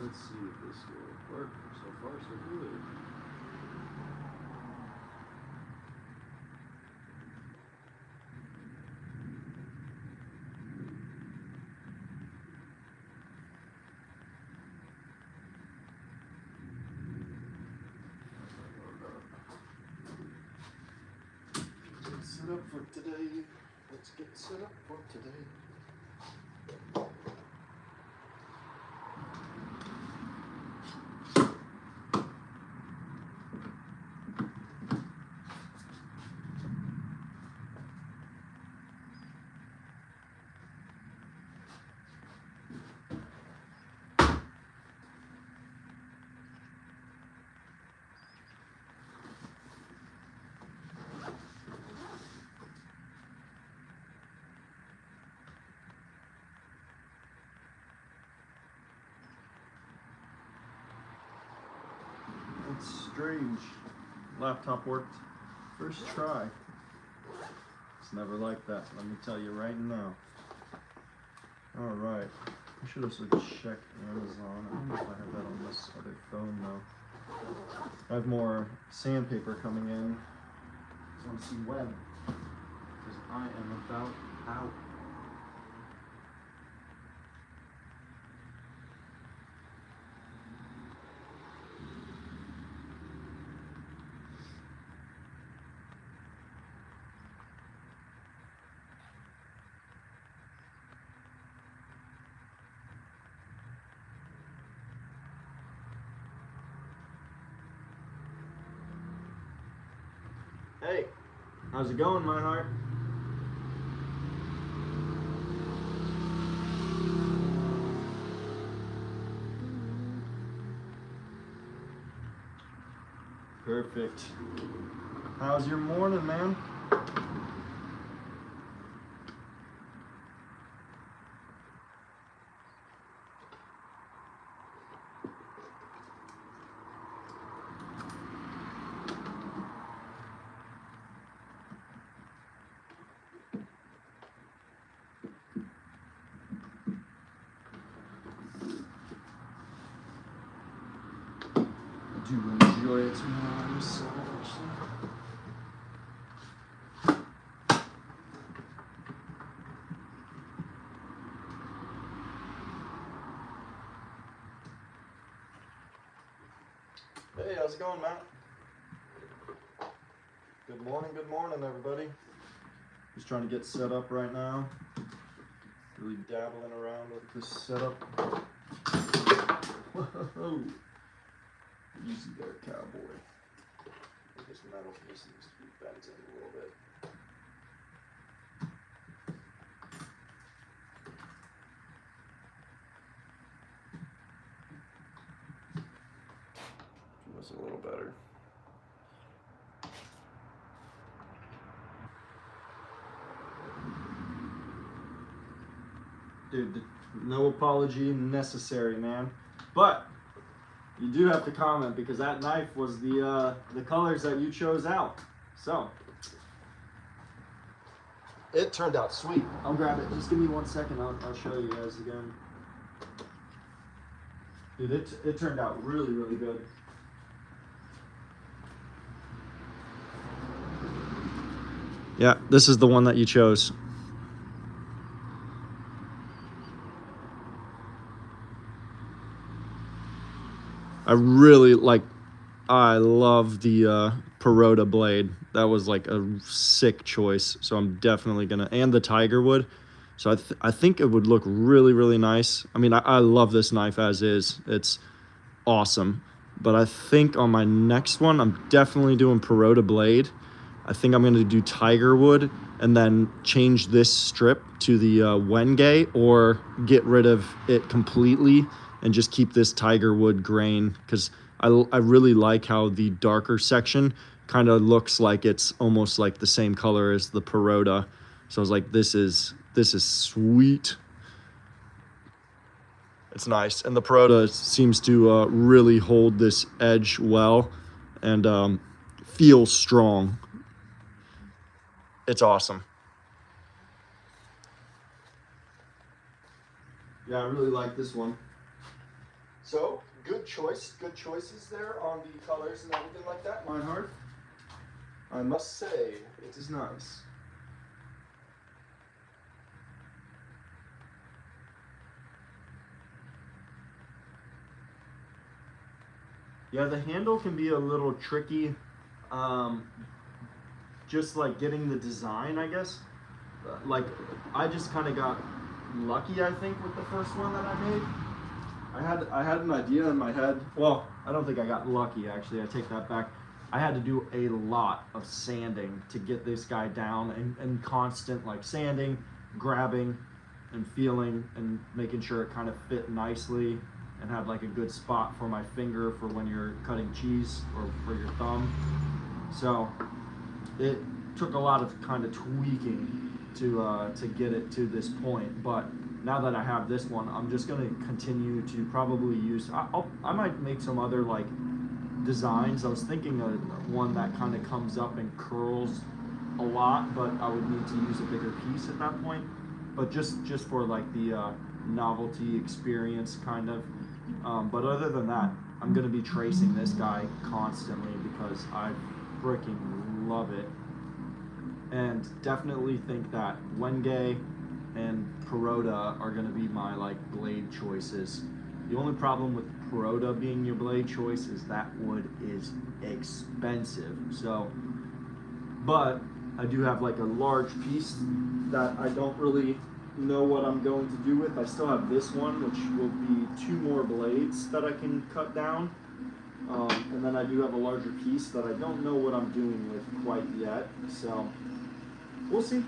Let's see if this will work. So far, so good. Get set up for today. Let's get set up for today. It's strange. Laptop worked first try. It's never like that, let me tell you right now. Alright. I should have checked Amazon. I don't know if I have that on this other phone though. I have more sandpaper coming in. I want to see when. Because I am about out. Hey, how's it going, my heart? Perfect. How's your morning, man? Do enjoy it tomorrow, so hey, how's it going, Matt? Good morning, everybody. Just trying to get set up right now. Really dabbling around with this setup. Whoa. Easy there, cowboy. This metal piece needs to be bent in a little bit. Do this a little better. Dude, no apology necessary, man. But you do have to comment because that knife was the colors that you chose out. So it turned out sweet. I'll grab it. Just give me 1 second. I'll show you guys again. Dude, it turned out really, really good. Yeah, this is the one that you chose. I love the Perota blade. That was like a sick choice. So I'm definitely gonna, and the tiger wood. So I think it would look really, really nice. I mean, I love this knife as is. It's awesome. But I think on my next one, I'm definitely doing Perota blade. I think I'm gonna do tiger wood and then change this strip to the Wenge or get rid of it completely and just keep this tiger wood grain because I really like how the darker section kind of looks like it's almost like the same color as the Perota. So I was like, this is sweet. It's nice. And the Perota seems to really hold this edge well and feel strong. It's awesome. Yeah, I really like this one. So, good choices there on the colors and everything like that, Meinhard. I must say, it is nice. Yeah, the handle can be a little tricky. Just like getting the design, I guess. Like, I just kind of got lucky, I think, with the first one that I made. I had an idea in my head. Well, I don't think I got lucky, actually. I take that back. I had to do a lot of sanding to get this guy down, and constant like sanding, grabbing, and feeling, and making sure it kind of fit nicely and had like a good spot for my finger for when you're cutting cheese or for your thumb. So it took a lot of kind of tweaking to get it to this point, but now that I have this one, I'm just gonna continue to probably use. I might make some other like designs. I was thinking of one that kind of comes up and curls a lot, but I would need to use a bigger piece at that point. But just for like the novelty experience, kind of. But other than that, I'm gonna be tracing this guy constantly because I freaking love it, and definitely think that Wenge and Perota are going to be my like blade choices. The only problem with Perota being your blade choice is that wood is expensive. So, but I do have like a large piece that I don't really know what I'm going to do with. I still have this one, which will be 2 more blades that I can cut down. And then I do have a larger piece that I don't know what I'm doing with quite yet. So, we'll see.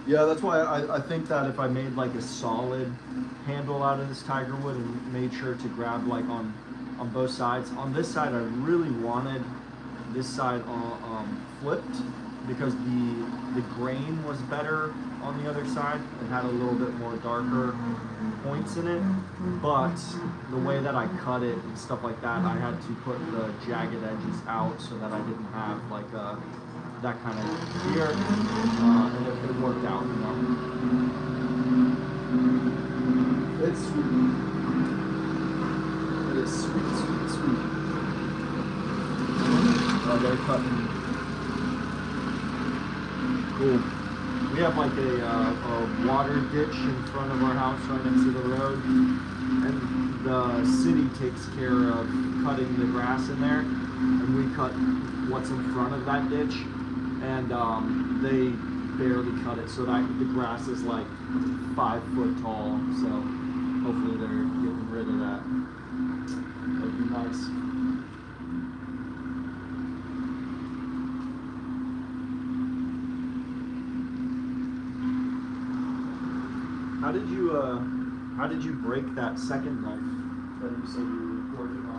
Yeah, that's why I think that if I made like a solid handle out of this tiger wood and made sure to grab like on both sides. On this side, I really wanted this side flipped because the grain was better on the other side. It had a little bit more darker points in it, but the way that I cut it and stuff like that, I had to put the jagged edges out so that I didn't have like that kind of here, and it worked out, you know. It's sweet. It is sweet. Oh, they're cutting. Cool. We have like a water ditch in front of our house right next to the road, and the city takes care of cutting the grass in there, and we cut what's in front of that ditch, and they barely cut it, so that the grass is like 5 foot tall, so hopefully they're getting rid of that. That'd be nice. How did you break that second knife that you said you were working on?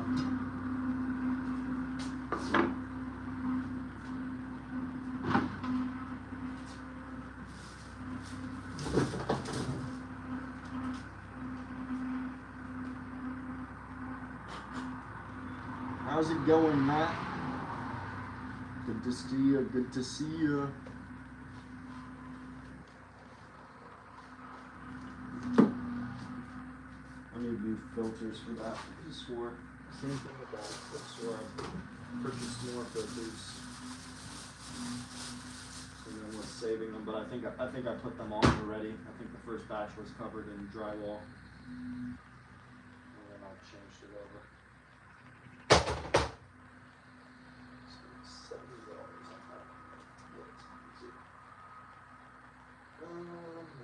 How's it going, Matt? Good to see you. Good to see you. New filters for that. I just swore. Same thing with that. I swore I purchased more filters. So then was saving them, but I think I put them on already. I think the first batch was covered in drywall, and then I changed it over. So $70 on that.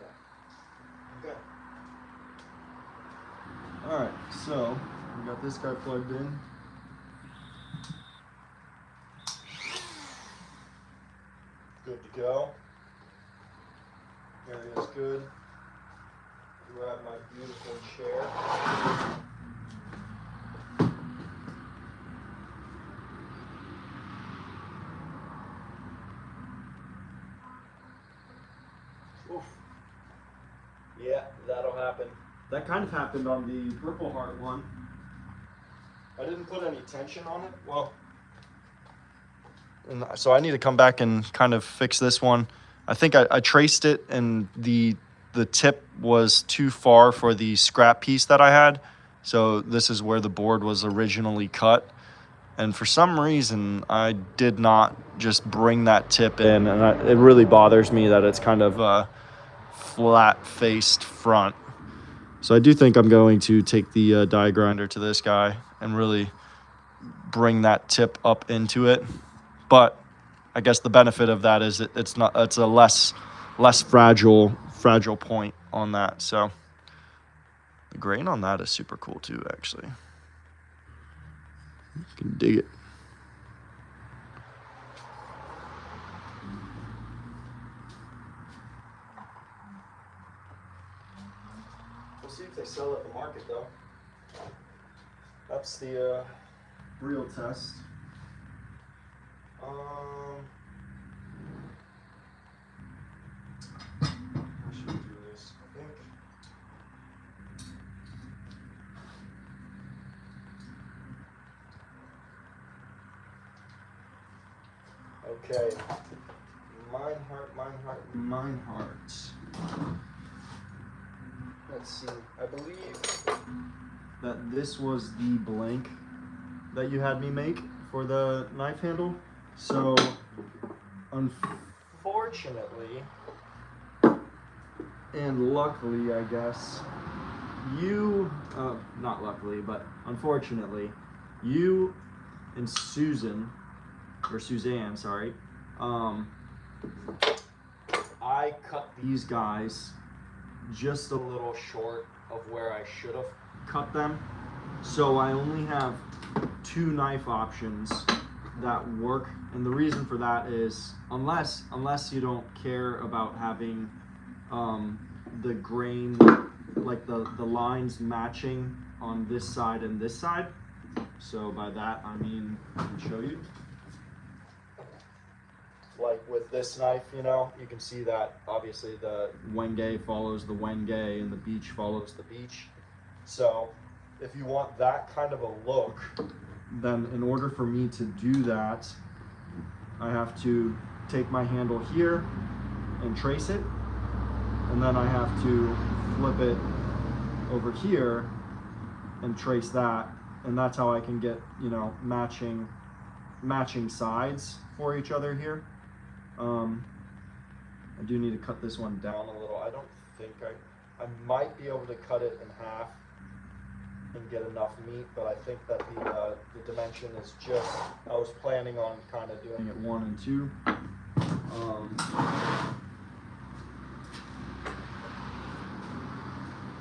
Yeah. Okay. Alright, so we got this guy plugged in. Good to go. Area is good. Grab my beautiful chair. Oof. Yeah, that'll happen. That kind of happened on the Purple Heart one. I didn't put any tension on it. Well, and so I need to come back and kind of fix this one. I think I traced it, and the tip was too far for the scrap piece that I had. So this is where the board was originally cut. And for some reason, I did not just bring that tip in, and it really bothers me that it's kind of a flat-faced front. So I do think I'm going to take the die grinder to this guy and really bring that tip up into it. But I guess the benefit of that is it's a less fragile point on that. So the grain on that is super cool too, actually. You can dig it. We'll see if they sell at the market though. That's the real test. I should do this, I think. Okay. Meinhardt. Let's see. I believe that this was the blank that you had me make for the knife handle. So, unfortunately, and luckily, I guess, not luckily, but unfortunately, you and Suzanne, sorry, I cut these guys just a little short of where I should have cut them. So I only have 2 knife options that work, and the reason for that is unless you don't care about having the grain, like the lines matching on this side and this side. So by that I mean, I can show you. Like with this knife, you know, you can see that obviously the Wenge follows the Wenge and the beech follows the beech. So if you want that kind of a look, then in order for me to do that, I have to take my handle here and trace it, and then I have to flip it over here and trace that, and that's how I can get, you know, matching sides for each other here. I do need to cut this one down a little. I don't think I might be able to cut it in half and get enough meat, but I think that the dimension is just, I was planning on kind of doing it 1 and 2.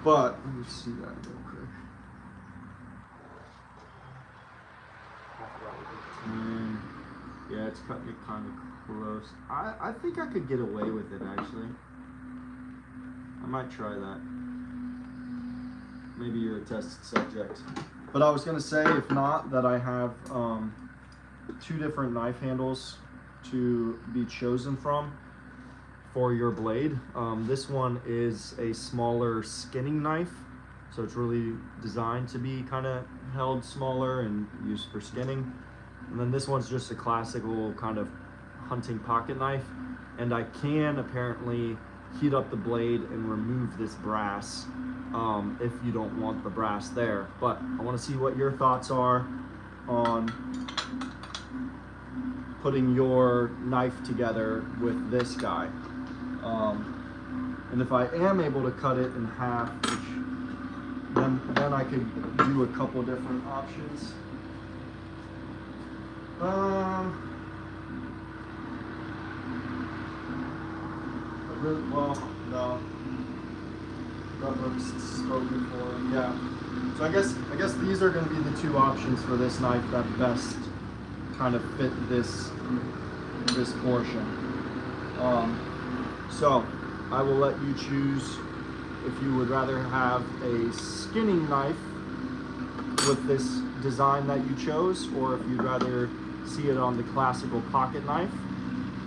But let me see that real quick. Yeah, it's cutting it kind of close. I think I could get away with it, actually. I might try that. Maybe you're a test subject. But I was gonna say, if not, that I have 2 different knife handles to be chosen from for your blade. This one is a smaller skinning knife, so it's really designed to be kind of held smaller and used for skinning. And then this one's just a classical kind of hunting pocket knife, and I can apparently heat up the blade and remove this brass if you don't want the brass there. But I want to see what your thoughts are on putting your knife together with this guy. And if I am able to cut it in half, then I could do a couple different options. Well, no. That looks spoken for. Yeah. So I guess these are going to be the 2 options for this knife that best kind of fit this portion. So I will let you choose if you would rather have a skinning knife with this design that you chose, or if you'd rather see it on the classical pocket knife.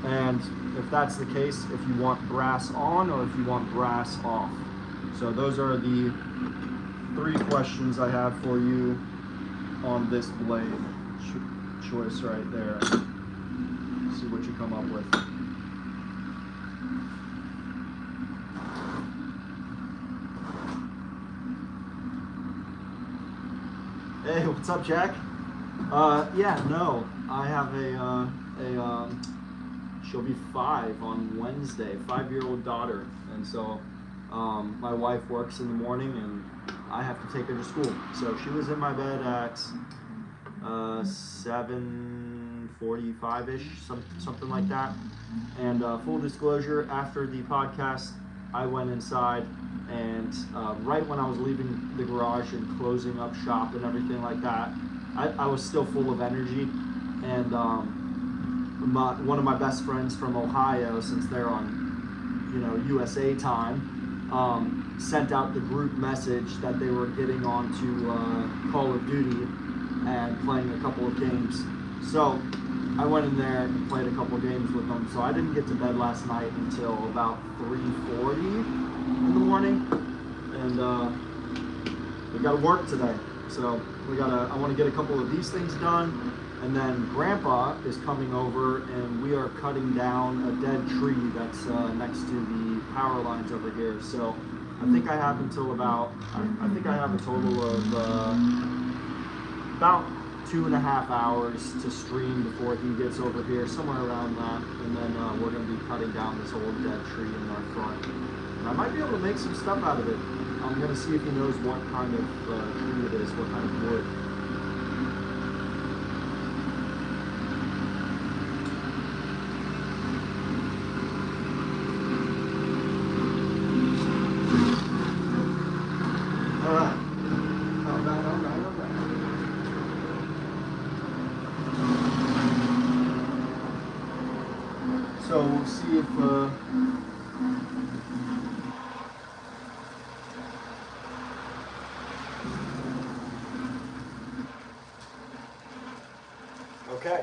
And if that's the case, if you want brass on or if you want brass off. So those are the 3 questions I have for you on this blade choice right there. See what you come up with. Hey, what's up, Jack? Yeah, no, I have she'll be 5 on Wednesday, 5-year-old daughter, and so my wife works in the morning, and I have to take her to school. So she was in my bed at 7:45ish, something like that. And full disclosure, after the podcast, I went inside, and right when I was leaving the garage and closing up shop and everything like that, I was still full of energy. And one of my best friends from Ohio, since they're on, USA time, sent out the group message that they were getting onto Call of Duty and playing a couple of games. So I went in there and played a couple of games with them. So I didn't get to bed last night until about 3:40 in the morning, and we got to work today. So I want to get a couple of these things done, and then Grandpa is coming over, and we are cutting down a dead tree that's next to the power lines over here. So I think I have until about, I think I have a total of about 2.5 hours to stream before he gets over here, somewhere around that. And then we're going to be cutting down this old dead tree in our front. And I might be able to make some stuff out of it. I'm going to see if he knows what kind of tree it is, what kind of wood. So we'll see if okay.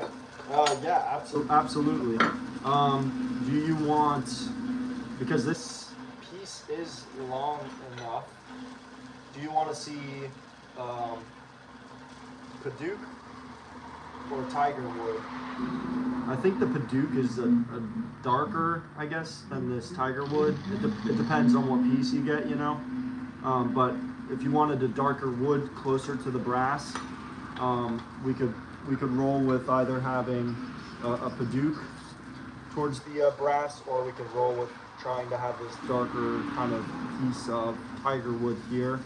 Yeah, absolutely. Do you want, because this piece is long enough, do you want to see Padauk or tiger wood? I think the Padauk is a darker, I guess, than this tiger wood. It depends on what piece you get, but if you wanted a darker wood closer to the brass, we could roll with either having a Padauk towards the brass, or we could roll with trying to have this darker kind of piece of tiger wood here,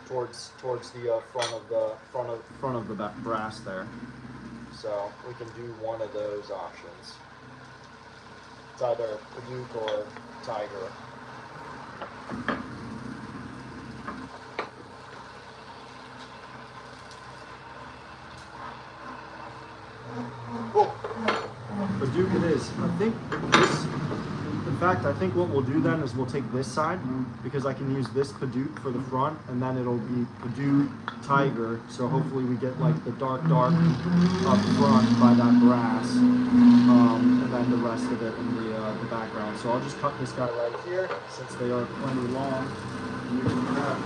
towards the front of the brass there. So we can do one of those options. It's either Padauk or tiger. Cool. Padauk it is. I think this, in fact, I think what we'll do then is we'll take this side, because I can use this Padauk for the front, and then it'll be Padauk tiger. So hopefully we get like the dark up front by that brass, and then the rest of it in the background. So I'll just cut this guy right here, since they are plenty long. And we can do that.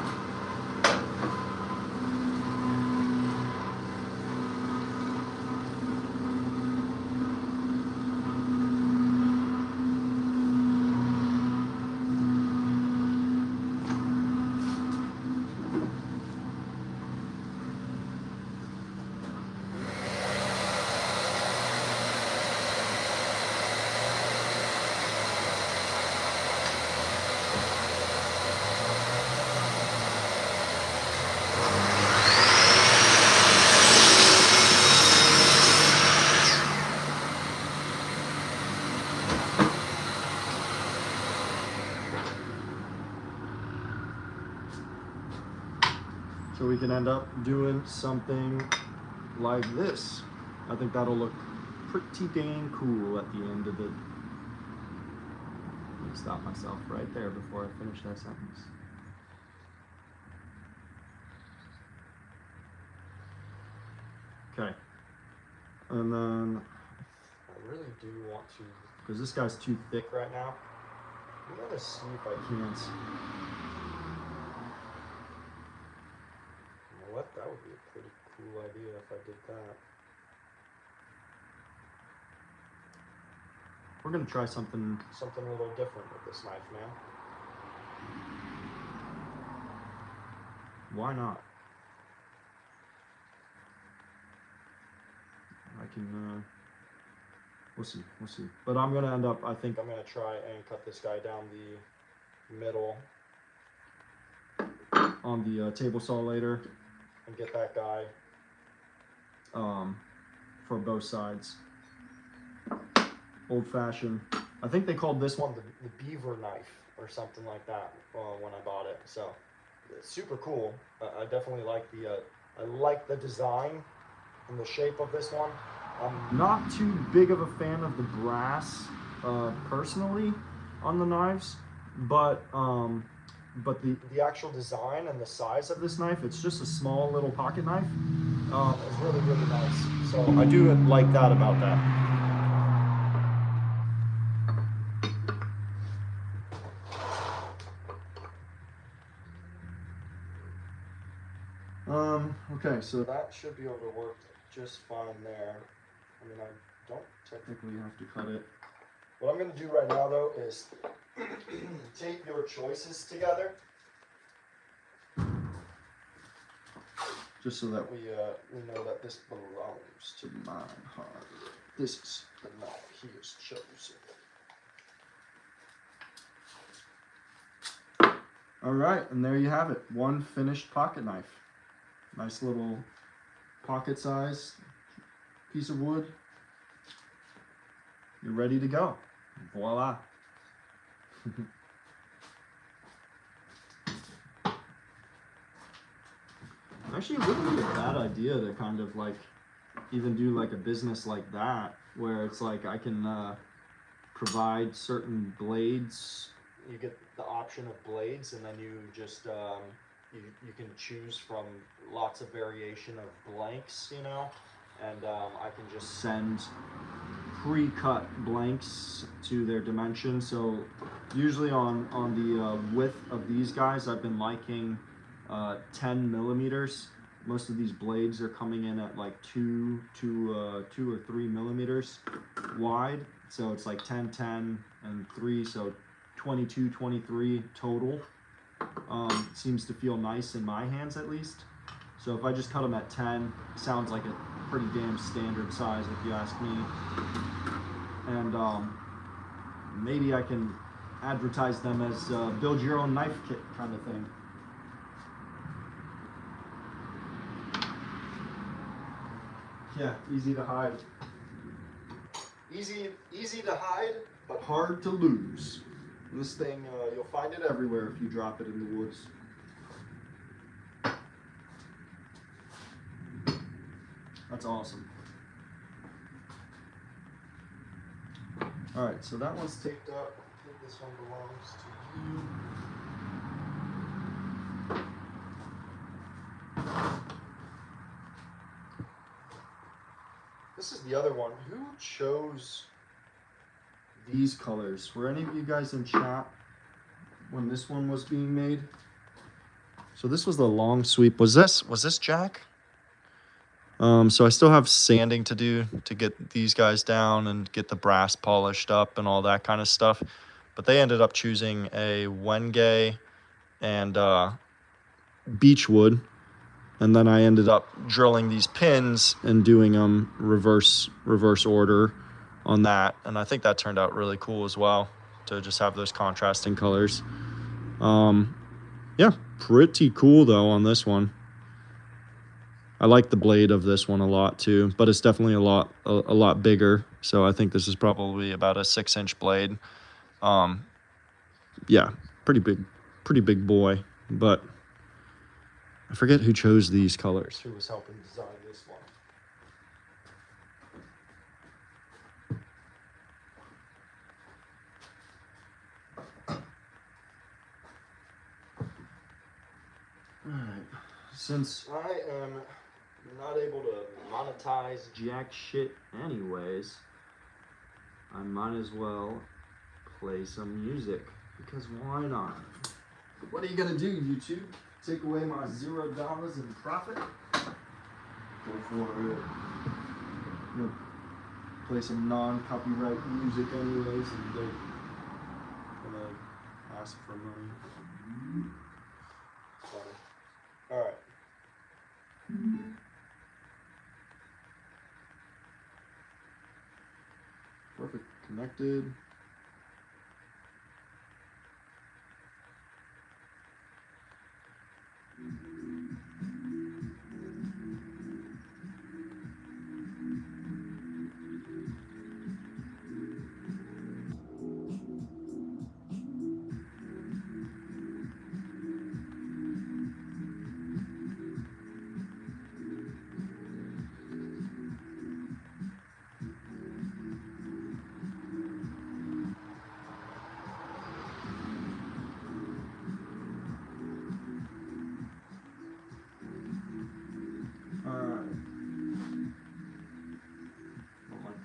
So we can end up doing something like this. I think that'll look pretty dang cool at the end of it. Let me stop myself right there before I finish that sentence. Okay. And then I really do want to, because this guy's too thick right now, I'm gonna see if I can't. What? That would be a pretty cool idea if I did that. we're gonna try something a little different with this knife, man. Why not? I can, we'll see. But I'm gonna end up, I think I'm gonna try and cut this guy down the middle on the table saw later and get that guy for both sides. Old fashioned. I think they called this one the beaver knife or something like that when I bought it. So it's super cool. I definitely like the design and the shape of this one. I'm not too big of a fan of the brass personally on the knives, but the actual design and the size of this knife, it's just a small little pocket knife. It's really, really nice. So I do like that about that. Okay, so that should be able to work just fine there. I mean, I don't technically have to cut it. What I'm going to do right now, though, is tape your choices together. Just so that we know that this belongs to my heart. This is the knife he has chosen. All right, and there you have it. One finished pocket knife. Nice little pocket size piece of wood. You're ready to go. Voila. Actually, it wouldn't be a bad idea to kind of like even do like a business like that, where it's like I can provide certain blades. You get the option of blades, and then you just you can choose from lots of variation of blanks, you know, and I can just send pre-cut blanks to their dimensions. So usually on the width of these guys, I've been liking 10 millimeters. Most of these blades are coming in at like 2 or 3 millimeters wide. So it's like 10, 10, and 3, so 22, 23 total. Seems to feel nice in my hands at least. So if I just cut them at 10, sounds like a pretty damn standard size if you ask me. And maybe I can advertise them as build your own knife kit kind of thing. Yeah, easy to hide. Easy to hide, but hard to lose. This thing, you'll find it everywhere if you drop it in the woods. That's awesome. Alright, so that one's taped up. I think this one belongs to you. This is the other one. Who chose these colors? Were any of you guys in chat when this one was being made? So this was the long sweep. Was this Jack? So I still have sanding to do to get these guys down and get the brass polished up and all that kind of stuff. But they ended up choosing a Wenge and beechwood. And then I ended up drilling these pins and doing them reverse order on that. And I think that turned out really cool as well, to just have those contrasting colors. Yeah, pretty cool though on this one. I like the blade of this one a lot too, but it's definitely a lot bigger. So I think this is probably about a 6-inch blade. Yeah, pretty big boy. But I forget who chose these colors. Who was helping design this one? Alright, since I am not able to monetize jack shit anyways, I might as well play some music, because why not? What are you gonna do, YouTube? Take away my $0 in profit? Go for it. Yep. play some non-copyright music anyways, and they're gonna ask for money. All right. Perfect. Connected.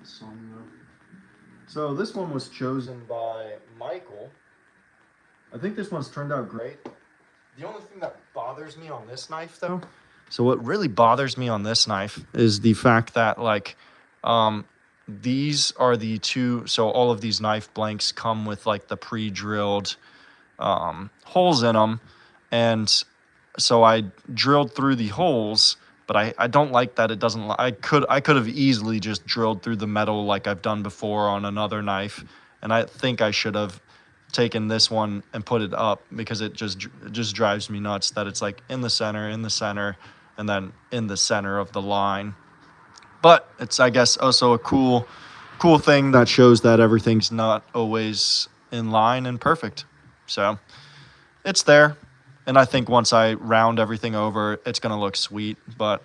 Song though. So this one was chosen by Michael. I think this one's turned out great. The only thing that bothers me on this knife though, so what really bothers me on this knife is the fact that like these are the two, so all of these knife blanks come with like the pre-drilled holes in them, and so I drilled through the holes, but I don't like that it doesn't. I could have easily just drilled through the metal like I've done before on another knife, and I think I should have taken this one and put it up, because it just drives me nuts that it's like in the center, and then in the center of the line. But it's, I guess, also a cool thing that shows that everything's not always in line and perfect. So it's there. And I think once I round everything over, it's going to look sweet. But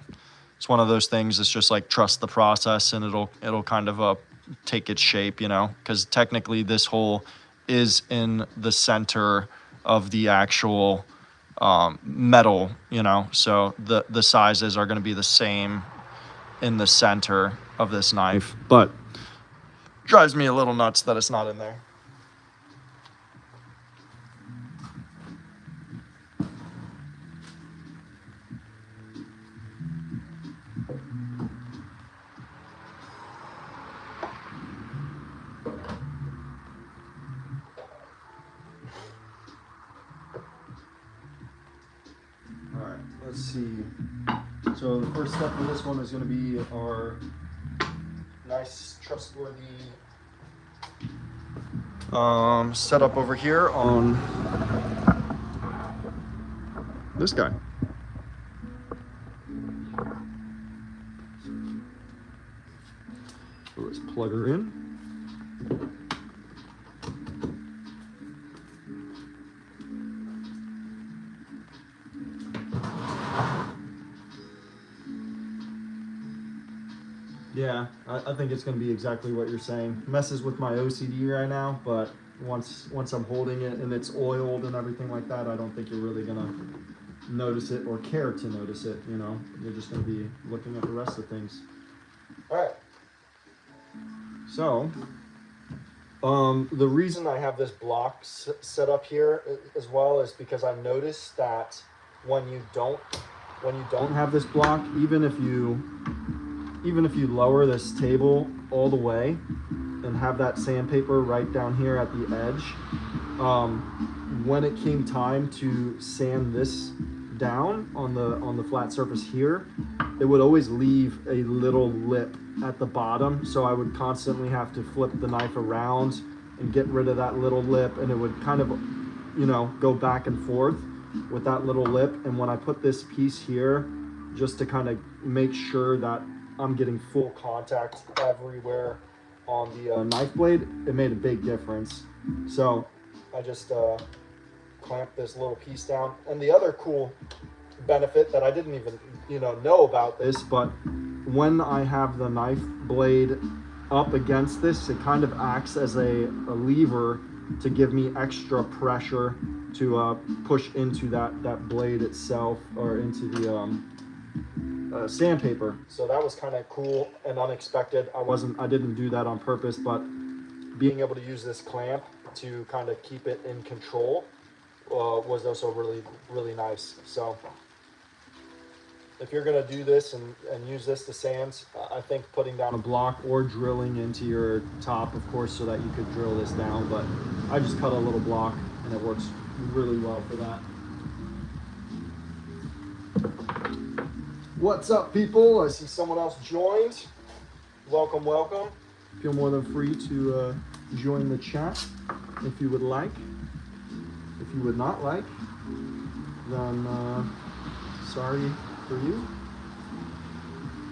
it's one of those things. It's just like trust the process, and it'll kind of take its shape, you know, because technically this hole is in the center of the actual metal, you know, so the sizes are going to be the same in the center of this knife. But drives me a little nuts that it's not in there. Alright, let's see. So the first step for this one is going to be our nice, trustworthy setup over here on this guy. So let's plug her in. Yeah, I think it's going to be exactly what you're saying. Messes with my OCD right now, but once I'm holding it and it's oiled and everything like that, I don't think you're really going to notice it or care to notice it, you know. You're just going to be looking at the rest of things. All right. So, the reason I have this block set up here as well is because I noticed that when you don't have this block, even if you lower this table all the way and have that sandpaper right down here at the edge, when it came time to sand this down on the flat surface here, it would always leave a little lip at the bottom. So I would constantly have to flip the knife around and get rid of that little lip, and it would kind of, you know, go back and forth with that little lip. And when I put this piece here, just to kind of make sure that I'm getting full contact everywhere on the knife blade, it made a big difference. So I just clamped this little piece down. And the other cool benefit that I didn't even know about this, but when I have the knife blade up against this, it kind of acts as a lever to give me extra pressure to push into that blade itself, or into the sandpaper. So that was kind of cool and unexpected. I didn't do that on purpose, but being able to use this clamp to kind of keep it in control was also really, really nice. So if you're going to do this and use this to sand, I think putting down a block or drilling into your top, of course, so that you could drill this down. But I just cut a little block and it works really well for that. What's up, people? I see someone else joined. Welcome, welcome. Feel more than free to join the chat if you would like. If you would not like, then sorry for you.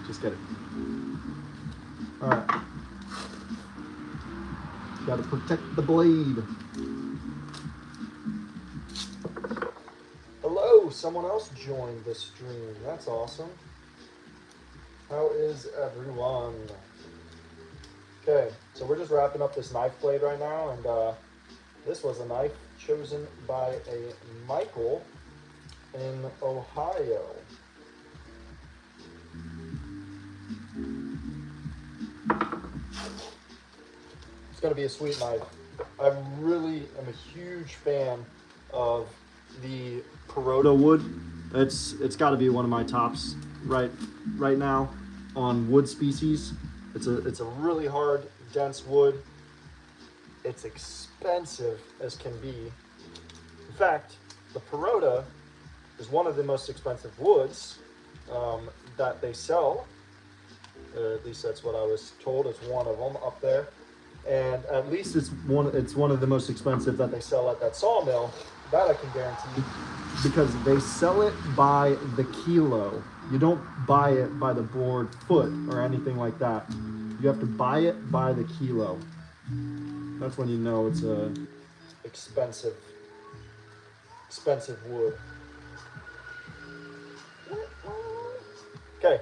Just kidding. All right. Got to protect the blade. Hello, someone else joined the stream. That's awesome. How is everyone? Okay, so we're just wrapping up this knife blade right now, and this was a knife chosen by a Michael in Ohio. It's going to be a sweet knife. I really am a huge fan of the Peroda wood. It's got to be one of my tops right now on wood species. It's a really hard, dense wood. It's expensive as can be. In fact, the Peroda is one of the most expensive woods that they sell. At least that's what I was told. It's one of them up there. And at least it's one of the most expensive that they sell at that sawmill. That I can guarantee, because they sell it by the kilo. You don't buy it by the board foot or anything like that. You have to buy it by the kilo. That's when you know it's a expensive wood. Okay,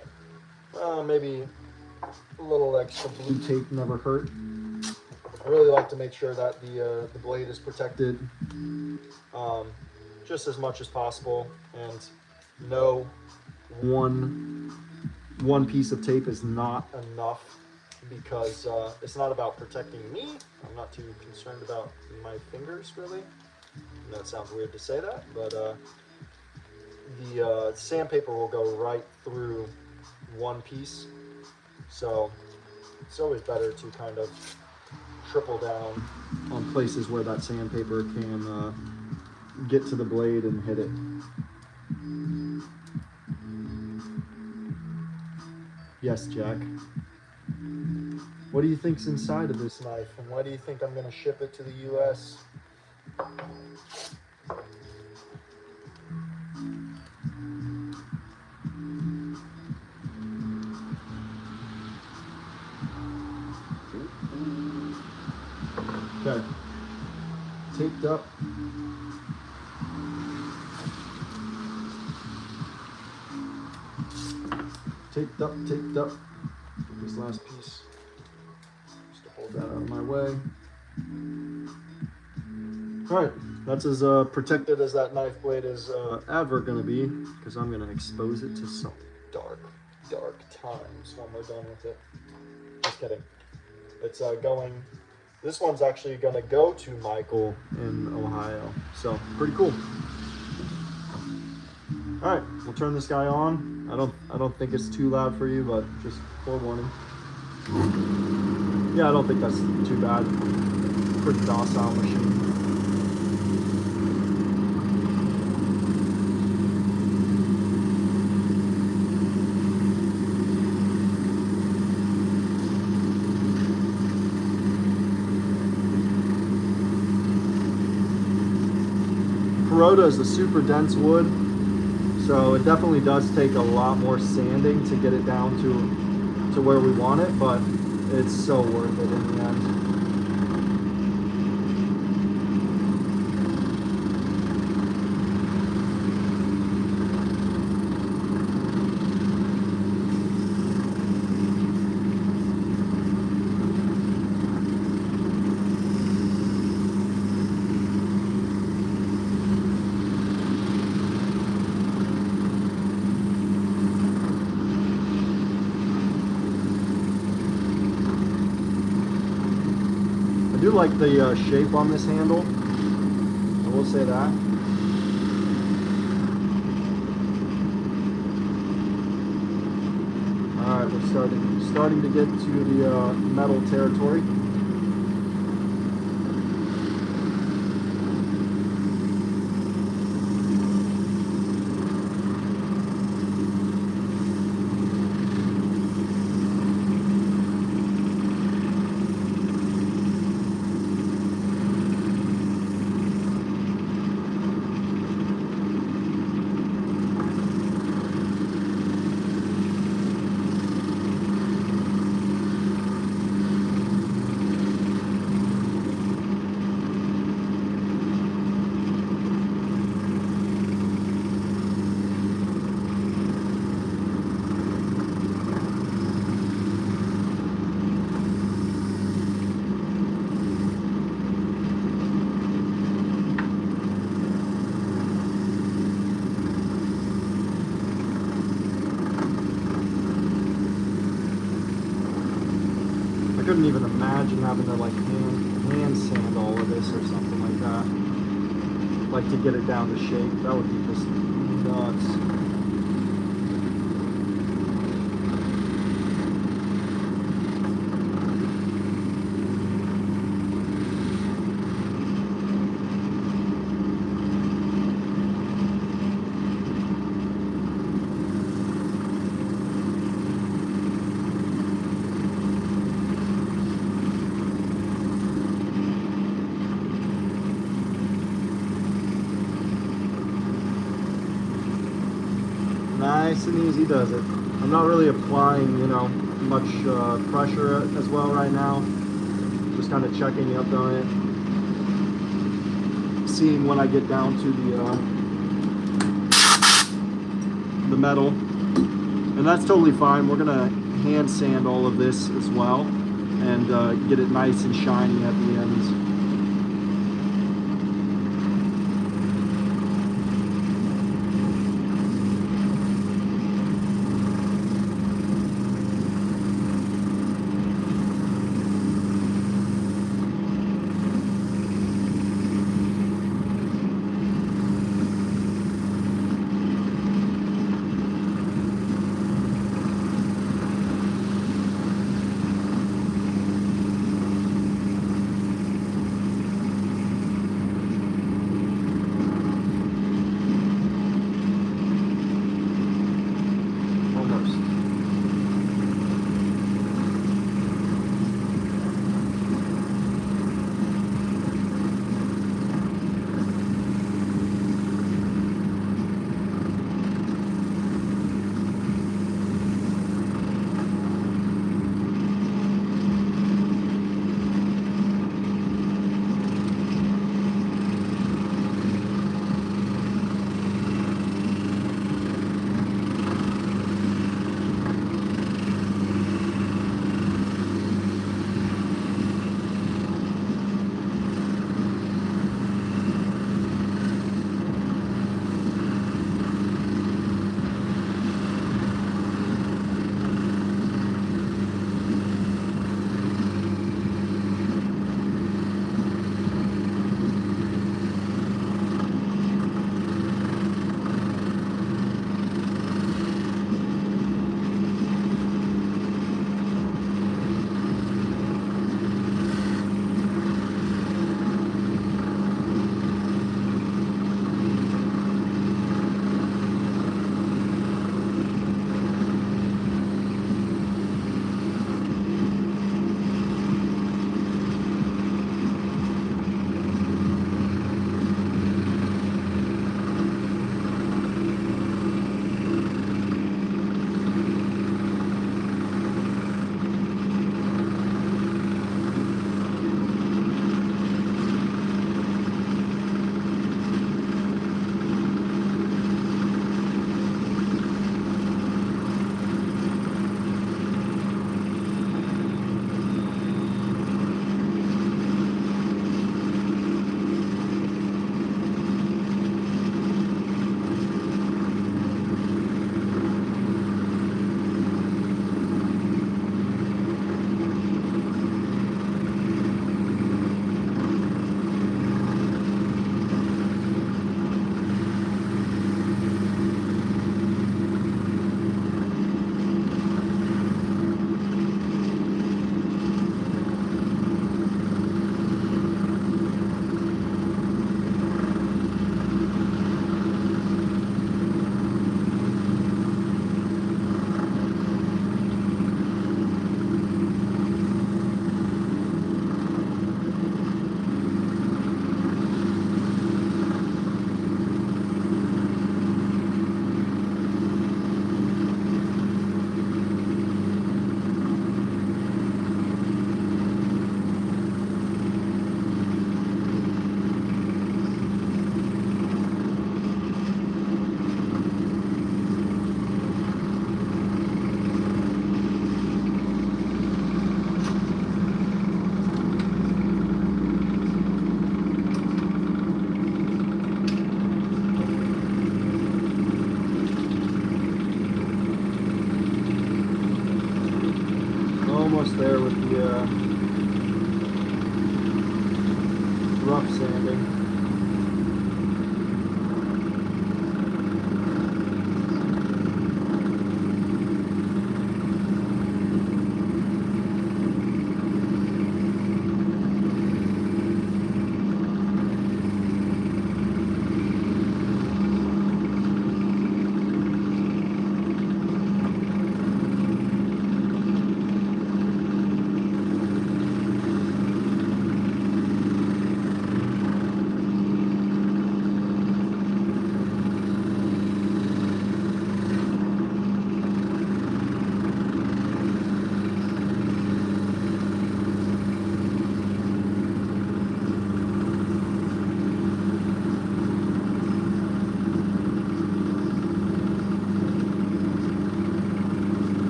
maybe a little extra blue tape never hurt. I really like to make sure that the blade is protected just as much as possible, and no one piece of tape is not enough, because it's not about protecting me. I'm not too concerned about my fingers, really. And that sounds weird to say that, but the sandpaper will go right through one piece, so it's always better to kind of triple down on places where that sandpaper can get to the blade and hit it. Yes, Jack. What do you think's inside of this knife, and why do you think I'm going to ship it to the US? Okay. Taped up. Taped up, taped up. This last piece, just to hold that out of my way. All right, that's as protected as that knife blade is ever gonna be, because I'm gonna expose it to some dark times when we're done with it. Just kidding. It's this one's actually gonna go to Michael in Ohio, so pretty cool. All right, we'll turn this guy on. I don't think it's too loud for you, but just forewarning. Yeah, I don't think that's too bad. Pretty docile machine. Peroda is a super dense wood, so it definitely does take a lot more sanding to get it down to where we want it, but it's so worth it in the end. I do like the shape on this handle, I will say that. We're starting to get to the metal territory. I couldn't even imagine having to like hand sand all of this or something like that. Like to get it down to shape. That would be just nuts. Nice and easy does it. I'm not really applying, you know, much pressure as well right now. Just kind of checking up on it, seeing when I get down to the metal, and that's totally fine. We're gonna hand sand all of this as well, and get it nice and shiny at the ends.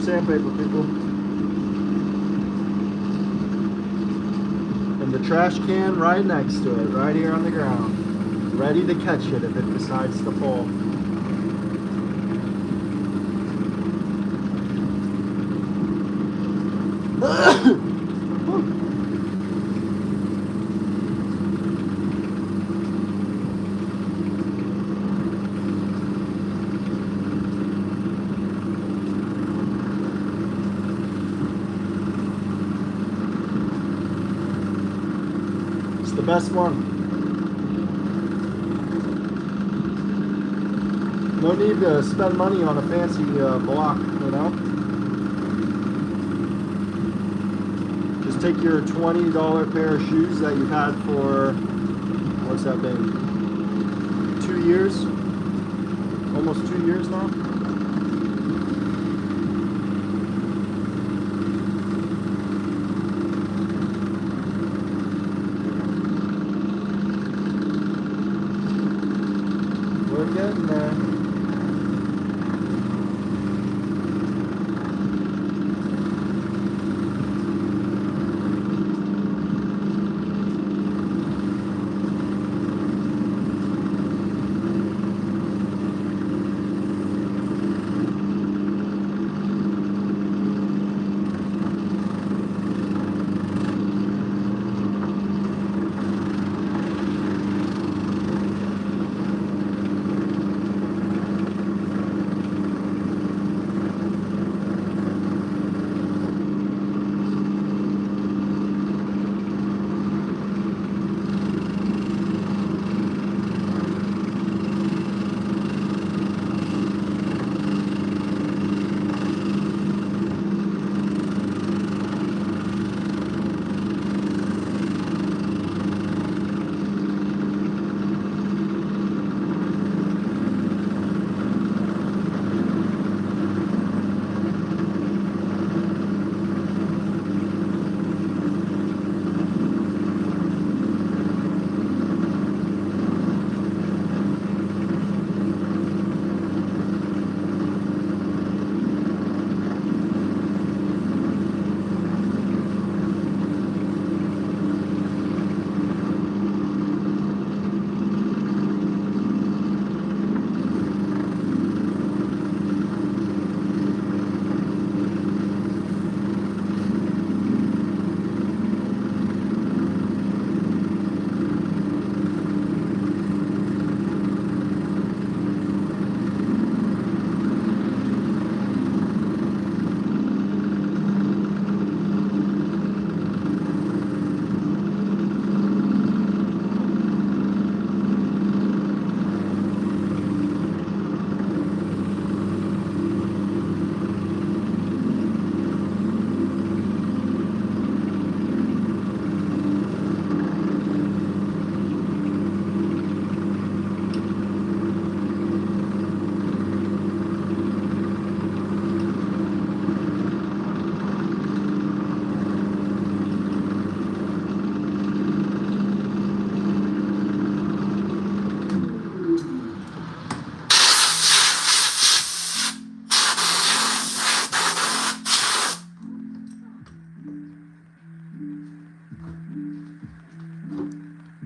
sandpaper, people. And the trash can right next to it, right here on the ground. Ready to catch it if it decides to fall. It's the best one. No need to spend money on a fancy block, you know? Just take your $20 pair of shoes that you've had for, what's that been? 2 years? Almost 2 years now? We're getting there.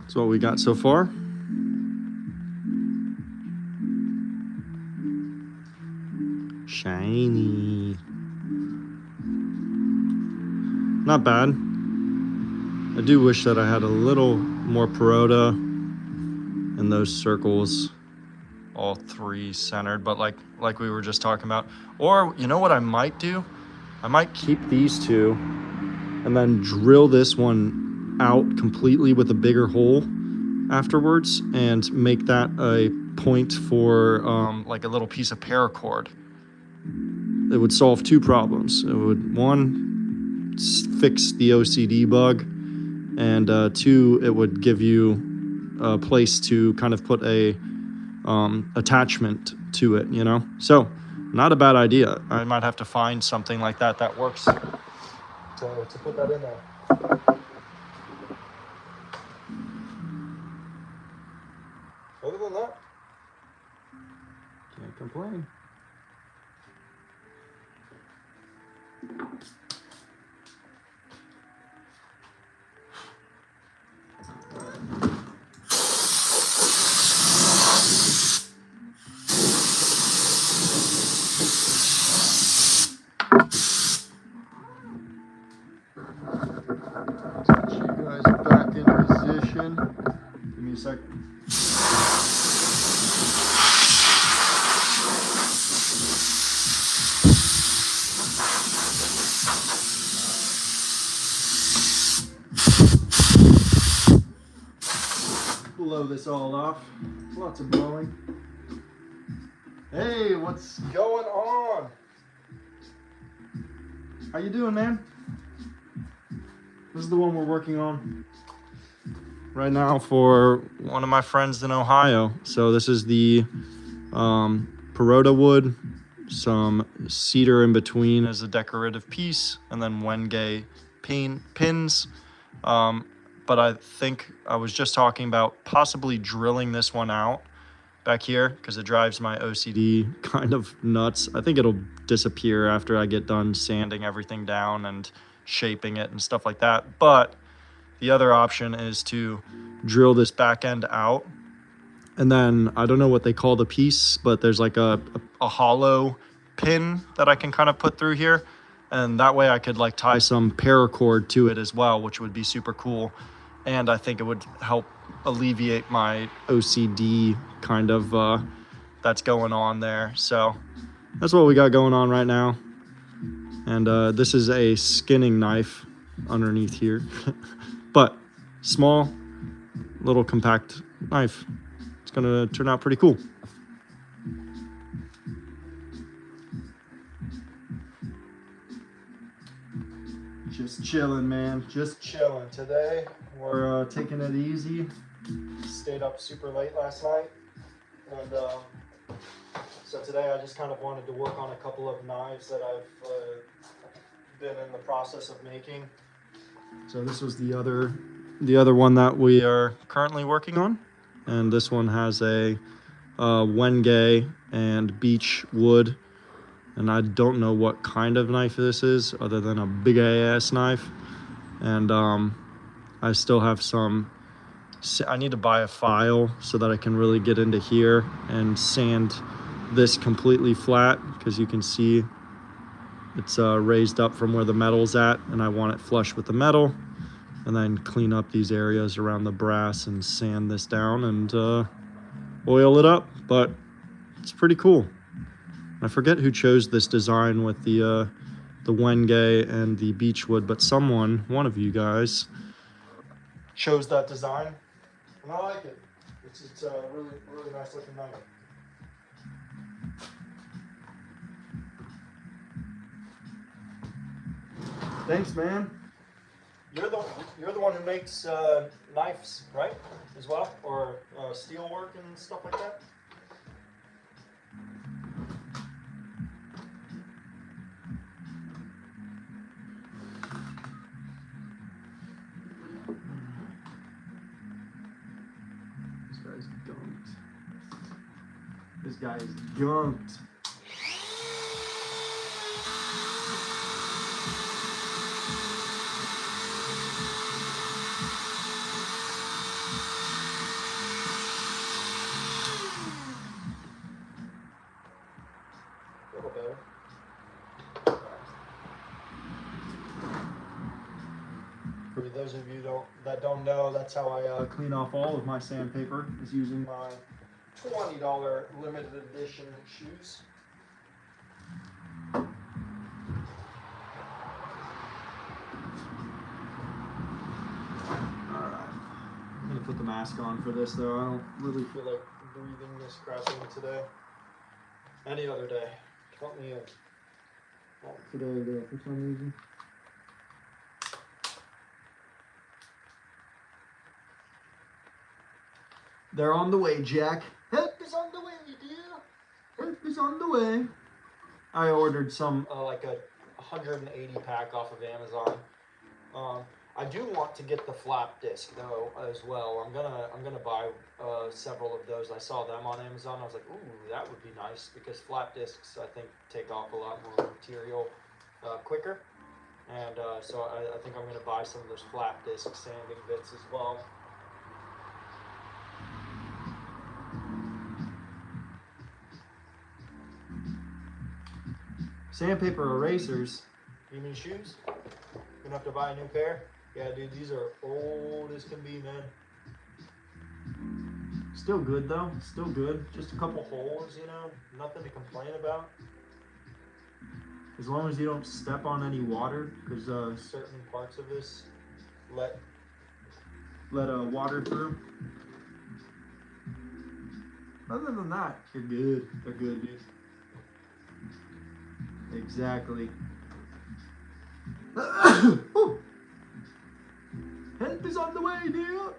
That's what we got so far. Shiny. Not bad. I do wish that I had a little more Perota in those circles, all three centered, but like we were just talking about. Or you know what I might do? I might keep these two and then drill this one out completely with a bigger hole afterwards and make that a point for like a little piece of paracord. It would solve two problems. It would, one, fix the OCD bug, and two, it would give you a place to kind of put a attachment to it, you know? So, not a bad idea. I might have to find something like that that works to put that in there. Other than that, can't complain. Get you guys back in position. Give me a sec. Blow this all off. Lots of blowing. Hey, what's going on? How you doing, man? This is the one we're working on right now for one of my friends in Ohio. So this is the Perota wood, some cedar in between as a decorative piece, and then Wenge pins. But I think I was just talking about possibly drilling this one out back here because it drives my OCD kind of nuts. I think it'll disappear after I get done sanding everything down and shaping it and stuff like that. But the other option is to drill this back end out. And then I don't know what they call the piece, but there's like a hollow pin that I can kind of put through here. And that way I could like tie some paracord to it as well, which would be super cool. And I think it would help alleviate my OCD kind of that's going on there. So that's what we got going on right now. And this is a skinning knife underneath here. But small, little compact knife. It's gonna turn out pretty cool. Just chilling, man. Just chilling. Today we're taking it easy. Stayed up super late last night, and so today I just kind of wanted to work on a couple of knives that I've been in the process of making. So this was the other one that we are currently working on, and this one has a Wenge and beech wood. And I don't know what kind of knife this is other than a big ass knife. And I still have some, I need to buy a file so that I can really get into here and sand this completely flat, because you can see it's raised up from where the metal's at, and I want it flush with the metal. And then clean up these areas around the brass and sand this down and oil it up. But it's pretty cool. I forget who chose this design with the Wenge and the beechwood, but one of you guys, chose that design, and I like it. It's a really, really nice looking knife. Thanks, man. You're the one who makes knives, right? As well, or steel work and stuff like that. This guy is gunked. A little better. For those of you that don't know, that's how I clean off all of my sandpaper, is using my $20 limited edition shoes. Alright. I'm gonna put the mask on for this though. I don't really feel like breathing this crap in today. Any other day. Count me in. Not today though, for some reason. They're on the way, Jack. Help is on the way, dear. Help is on the way. I ordered some, like a 180 pack off of Amazon. I do want to get the flap disc though as well. I'm gonna buy several of those. I saw them on Amazon. I was like, ooh, that would be nice, because flap discs I think take off a lot more material quicker. And so I think I'm gonna buy some of those flap disc sanding bits as well. Sandpaper erasers. You mean shoes? Gonna have to buy a new pair? Yeah, dude, these are old as can be, man. Still good, though. Still good. Just a couple holes, you know? Nothing to complain about. As long as you don't step on any water, because certain parts of this let water through. Other than that, you're good. They're good, dude. Exactly. Help is on the way, dear.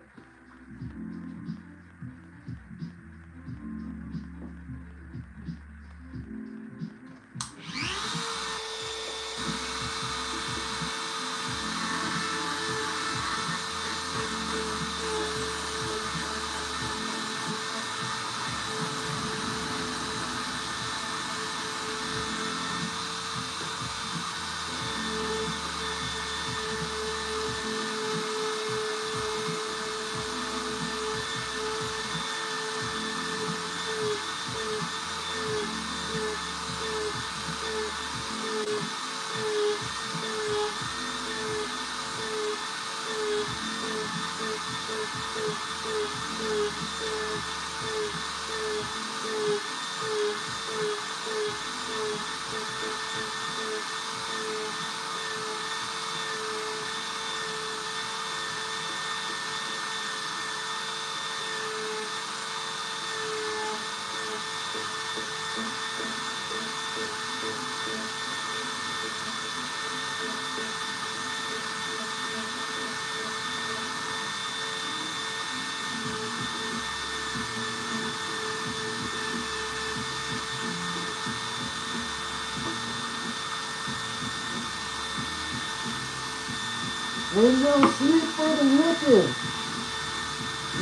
Ain't no sleep for the wicked.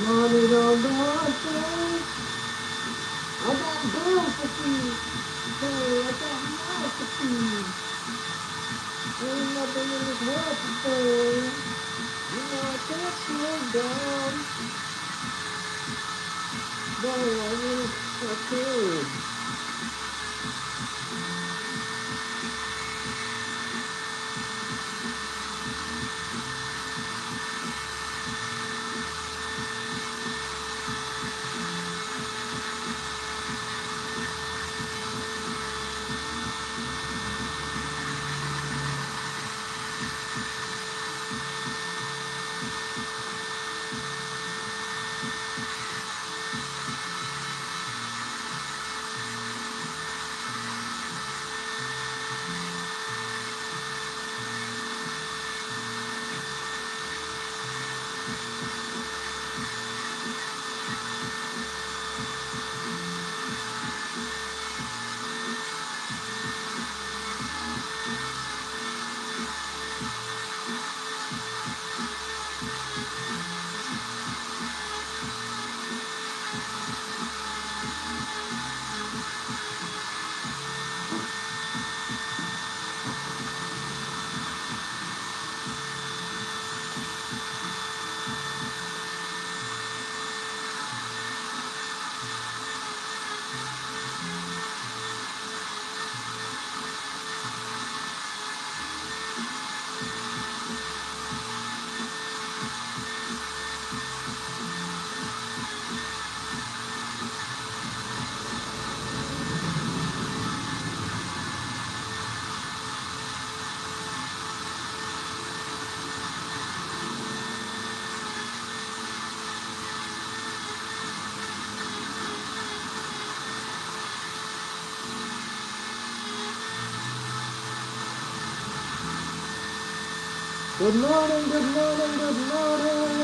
Money don't buy things. I got bills to feed. Hey, I got mouths to feed. Ain't nothing in this world to pay. You know I can't slow down. No, I mean, I could. Good morning, good morning, good morning.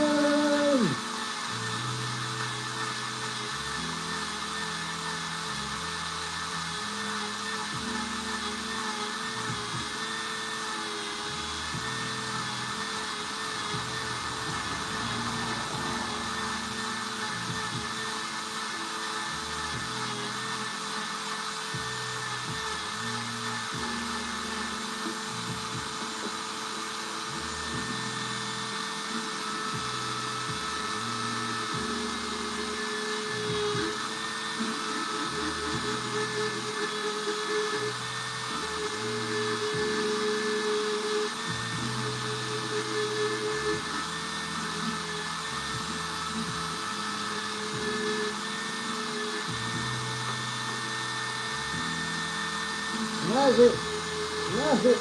Love it. Love it.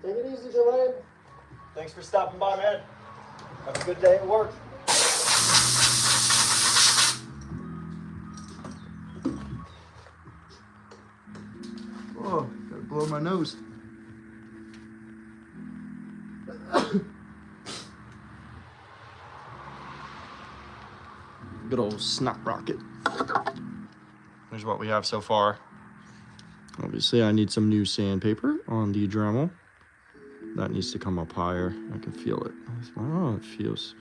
Take it easy, Joanne. Thanks for stopping by, man. Have a good day at work. Oh, gotta blow my nose. Good old snot rocket. Here's what we have so far. Obviously, I need some new sandpaper on the Dremel. That needs to come up higher. I can feel it. Oh, it feels.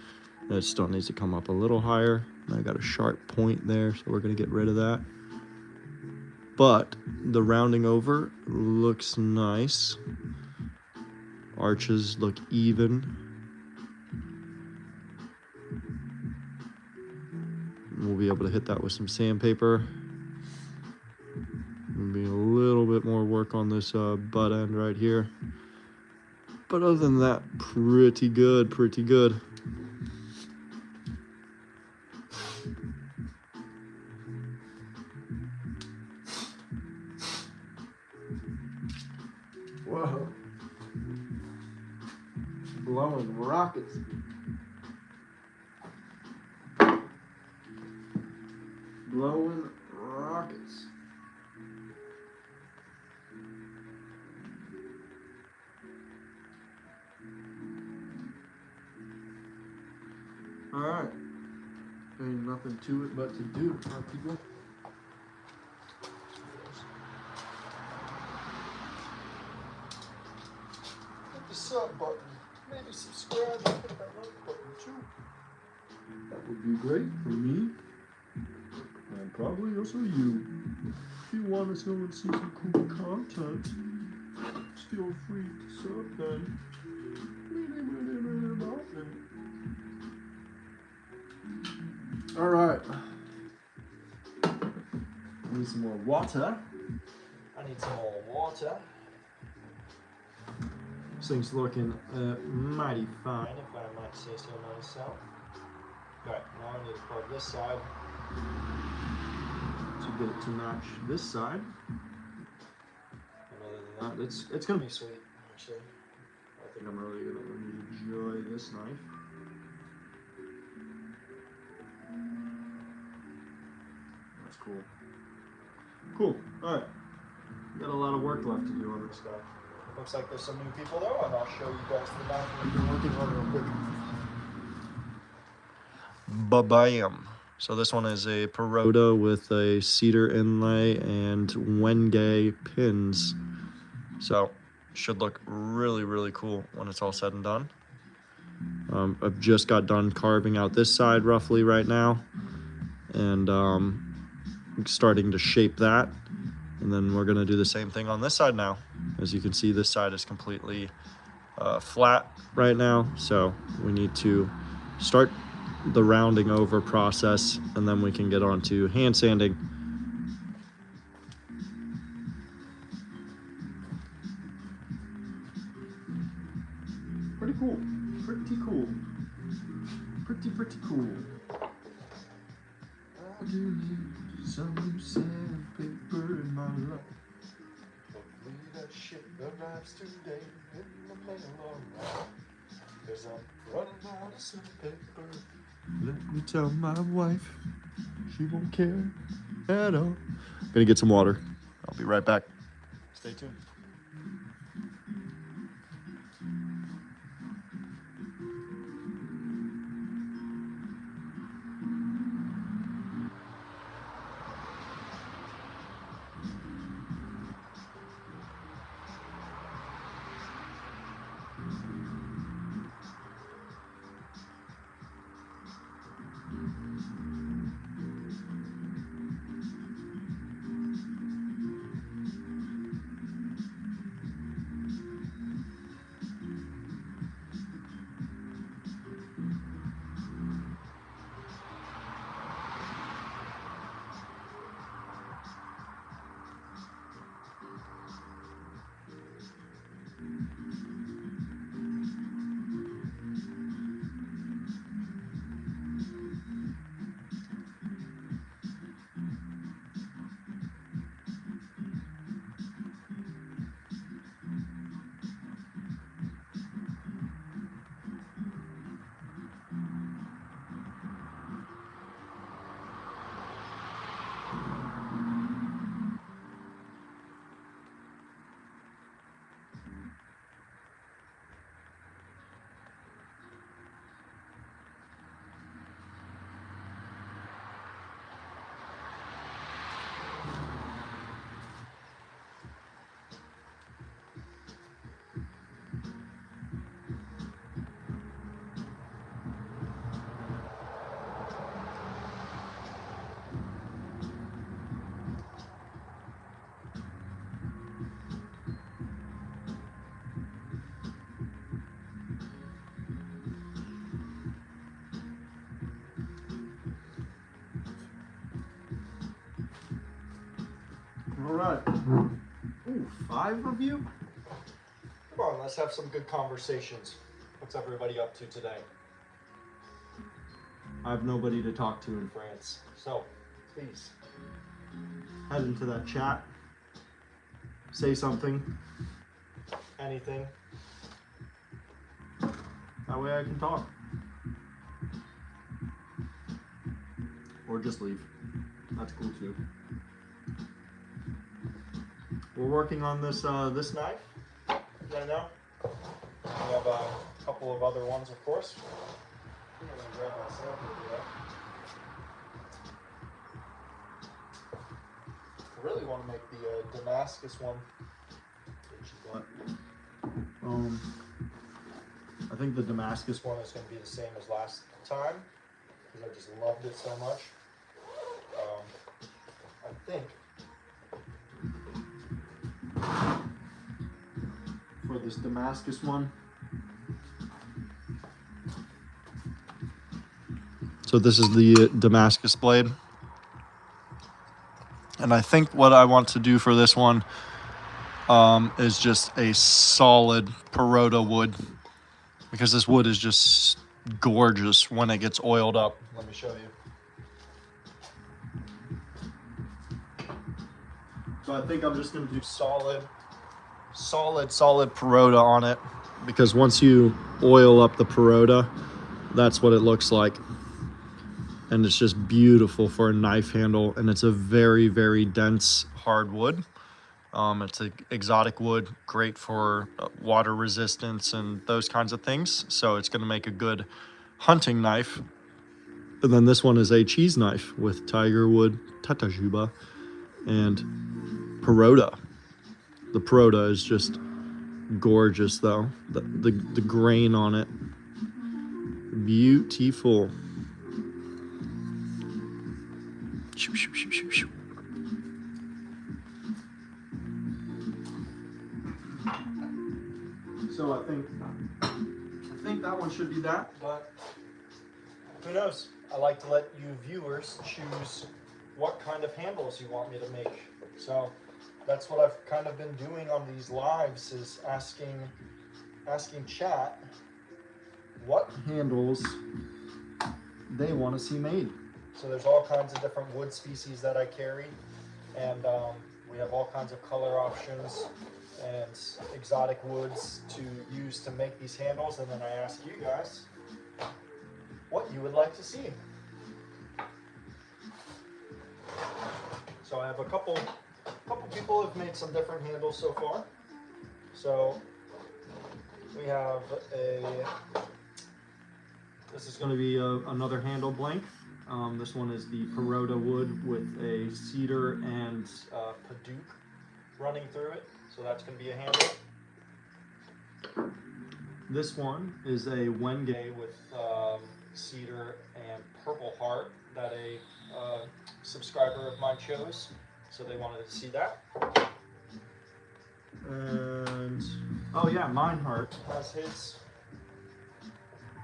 It still needs to come up a little higher. I got a sharp point there, so we're gonna get rid of that. But the rounding over looks nice. Arches look even. We'll be able to hit that with some sandpaper. Maybe a little bit more work on this butt end right here. But other than that, pretty good, pretty good. Whoa. Blowing rockets. Blowing rockets. Alright. Ain't nothing to it but to do, huh, people? Hit the sub button. Maybe subscribe and hit that like button too. That would be great for me. And probably also you. If you want to go and see some cool content, feel free to sub then. Alright. Need some more water. I need some more water. This thing's looking mighty fine, if I might say so myself. Alright, now I need to plug this side to get it to match this side. And other than that, it's gonna be sweet, actually. I think I'm really gonna enjoy this knife. That's cool. Cool. Alright. Got a lot of work left to do on this guy. Looks like there's some new people though, and I'll show you guys the back what we're working on real quick. Ba-bam. So this one is a Peroda with a cedar inlay and Wenge pins. So should look really, really cool when it's all said and done. I've just got done carving out this side roughly right now, and starting to shape that. And then we're gonna do the same thing on this side now. As you can see, this side is completely flat right now. So we need to start the rounding over process, and then we can get on to hand sanding. Pretty cool, pretty cool. cool. I do need some sandpaper in my life. Hopefully that shit arrives today in the mail alright. Cause I'm running out of sandpaper. Let me tell my wife, she won't care at all. Gonna get some water. I'll be right back. Stay tuned. All right. Ooh, 5 of you? Come on, let's have some good conversations. What's everybody up to today? I have nobody to talk to in France, so please head into that chat. Say something. Anything. That way I can talk. Or just leave. That's cool too. We're working on this this knife right now. We have a couple of other ones, of course. I'm gonna grab my sample for that. I really want to make the Damascus one. I think the Damascus one is going to be the same as last time because I just loved it so much. I think for this Damascus one. So this is the Damascus blade. And I think what I want to do for this one is just a solid Peroda wood, because this wood is just gorgeous when it gets oiled up. Let me show you. So I think I'm just going to do solid Peroda on it, because once you oil up the Peroda, that's what it looks like. And it's just beautiful for a knife handle, and it's a very, very dense hardwood. It's an exotic wood, great for water resistance and those kinds of things. So it's going to make a good hunting knife. And then this one is a cheese knife with tiger wood, tatajuba, and Peroda. The Peroda is just gorgeous, though. The grain on it, beautiful. Shoo, shoo, shoo, shoo, shoo. So I think that one should be that, but who knows? I like to let you viewers choose what kind of handles you want me to make. So that's what I've kind of been doing on these lives, is asking chat what handles they want to see made. So there's all kinds of different wood species that I carry, and we have all kinds of color options and exotic woods to use to make these handles. And then I ask you guys what you would like to see. So I have a couple people have made some different handles so far. So we have this is going to be another handle blank. This one is the Peroda wood with a cedar and Padauk running through it. So that's going to be a handle. This one is a Wenge with cedar and purple heart that a subscriber of mine chose. So they wanted to see that. And oh yeah, Mineheart has his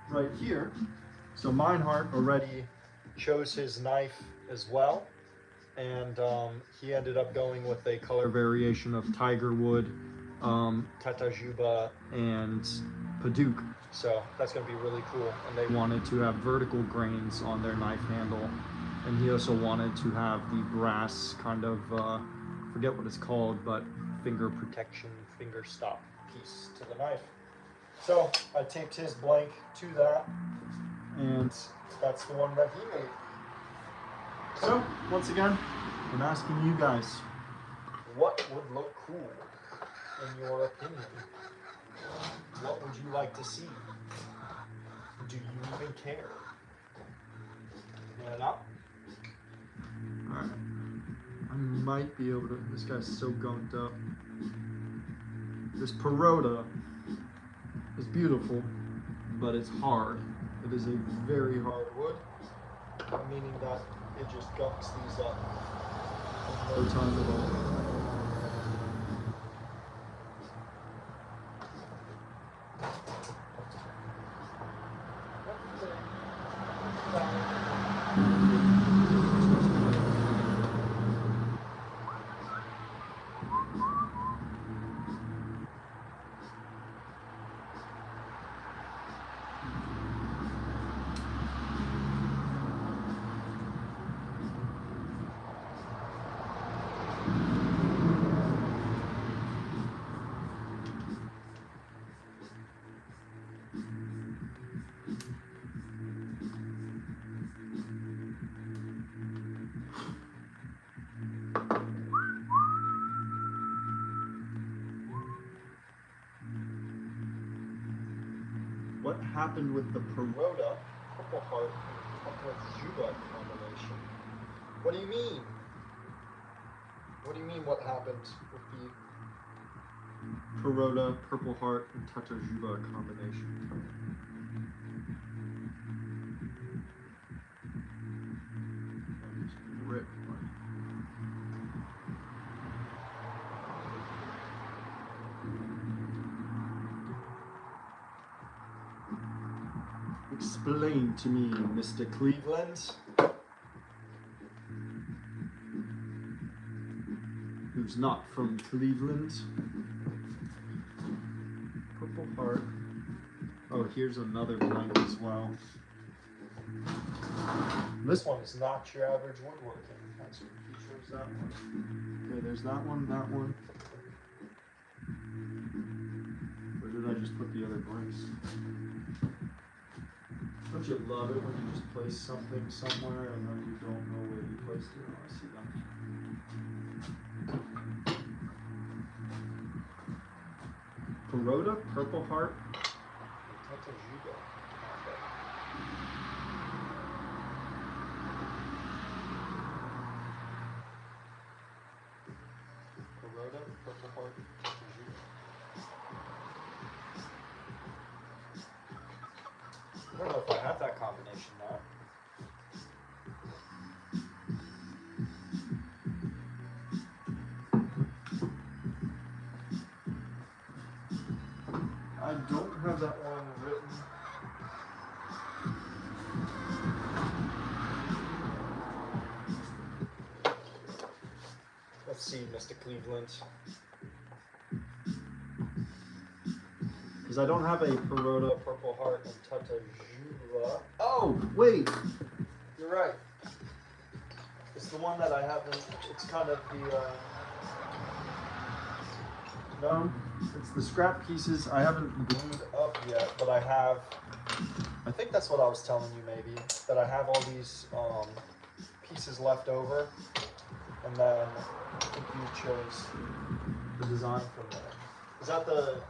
right here. So Mineheart already chose his knife as well, and he ended up going with a color variation of tiger wood, Tatajuba, and Padauk. So that's going to be really cool. And they wanted to have vertical grains on their knife handle, and he also wanted to have the brass kind of forget what it's called, but finger protection, finger stop piece to the knife. So I taped his blank to that, and that's the one that he made. So once again, I'm asking you guys, what would look cool in your opinion? What would you like to see? Do you even care? Let up. Alright. I might be able to. This guy's so gunked up. This Peroda is beautiful, but it's hard. It is a very hard wood, meaning that it just gunks these up in no time at all. What happened with the Peroda, Purple Heart, and Tatajuba combination? What do you mean? What do you mean what happened with the Peroda, Purple Heart, and Tatajuba combination? Rip one. Explain to me, Mr. Cleveland. Who's not from Cleveland. Purple Heart. Oh, here's another blank as well. This one is not your average woodworking. That's what he shows that one. Okay, there's that one, that one. Where did I just put the other blanks? Don't you love it when you just place something somewhere and then you don't know where you placed it? Oh, I see that. Peroda, Purple Heart, Tatajuba. Peroda, Purple Heart, Tatajuba. I don't know if I have that combination now. I don't have that one written. Let's see, Mr. Cleveland. Because I don't have a Peroda, Purple Heart, and Tatajuba Juba. Oh, wait. You're right. It's the one that I haven't. It's kind of the. No, it's the scrap pieces. I haven't glued up yet, but I have. I think that's what I was telling you, maybe. That I have all these pieces left over. And then I think you chose the design from there. Is that the.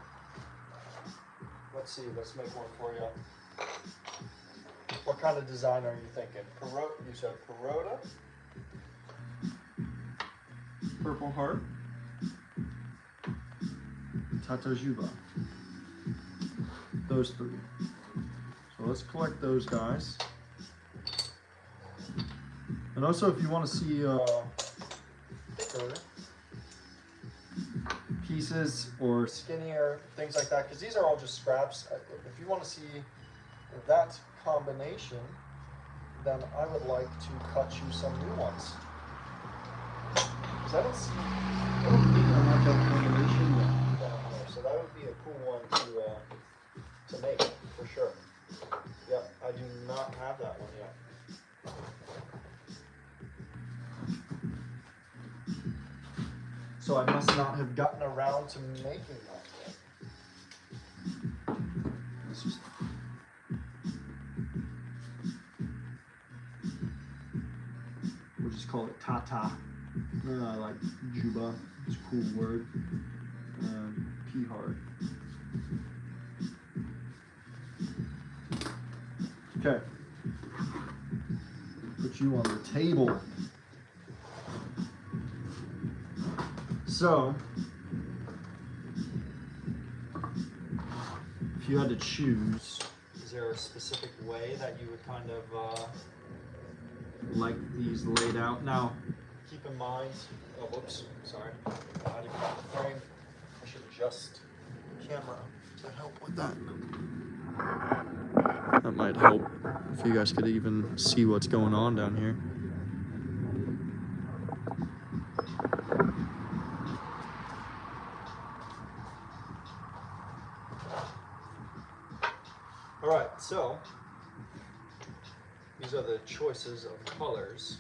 Let's see, let's make one for you. What kind of design are you thinking? You said Perota? Purple Heart? Tatajuba. Those three. So let's collect those guys. And also, if you want to see thicker pieces or skinnier things like that, because these are all just scraps. If you want to see that combination, then I would like to cut you some new ones. Because I don't think I have that combination yet down there, so that would be a cool one to make for sure. Yeah, I do not have that one yet. So I must not have gotten around to making that yet. Let's just. We'll just call it Tata. I like Juba. It's a cool word. P hard. Okay. Put you on the table. So, if you had to choose, is there a specific way that you would kind of like these laid out? Now, keep in mind, oh, whoops, sorry, I didn't cut the frame. I should adjust the camera to help with that. That might help if you guys could even see what's going on down here. All right, so these are the choices of colors.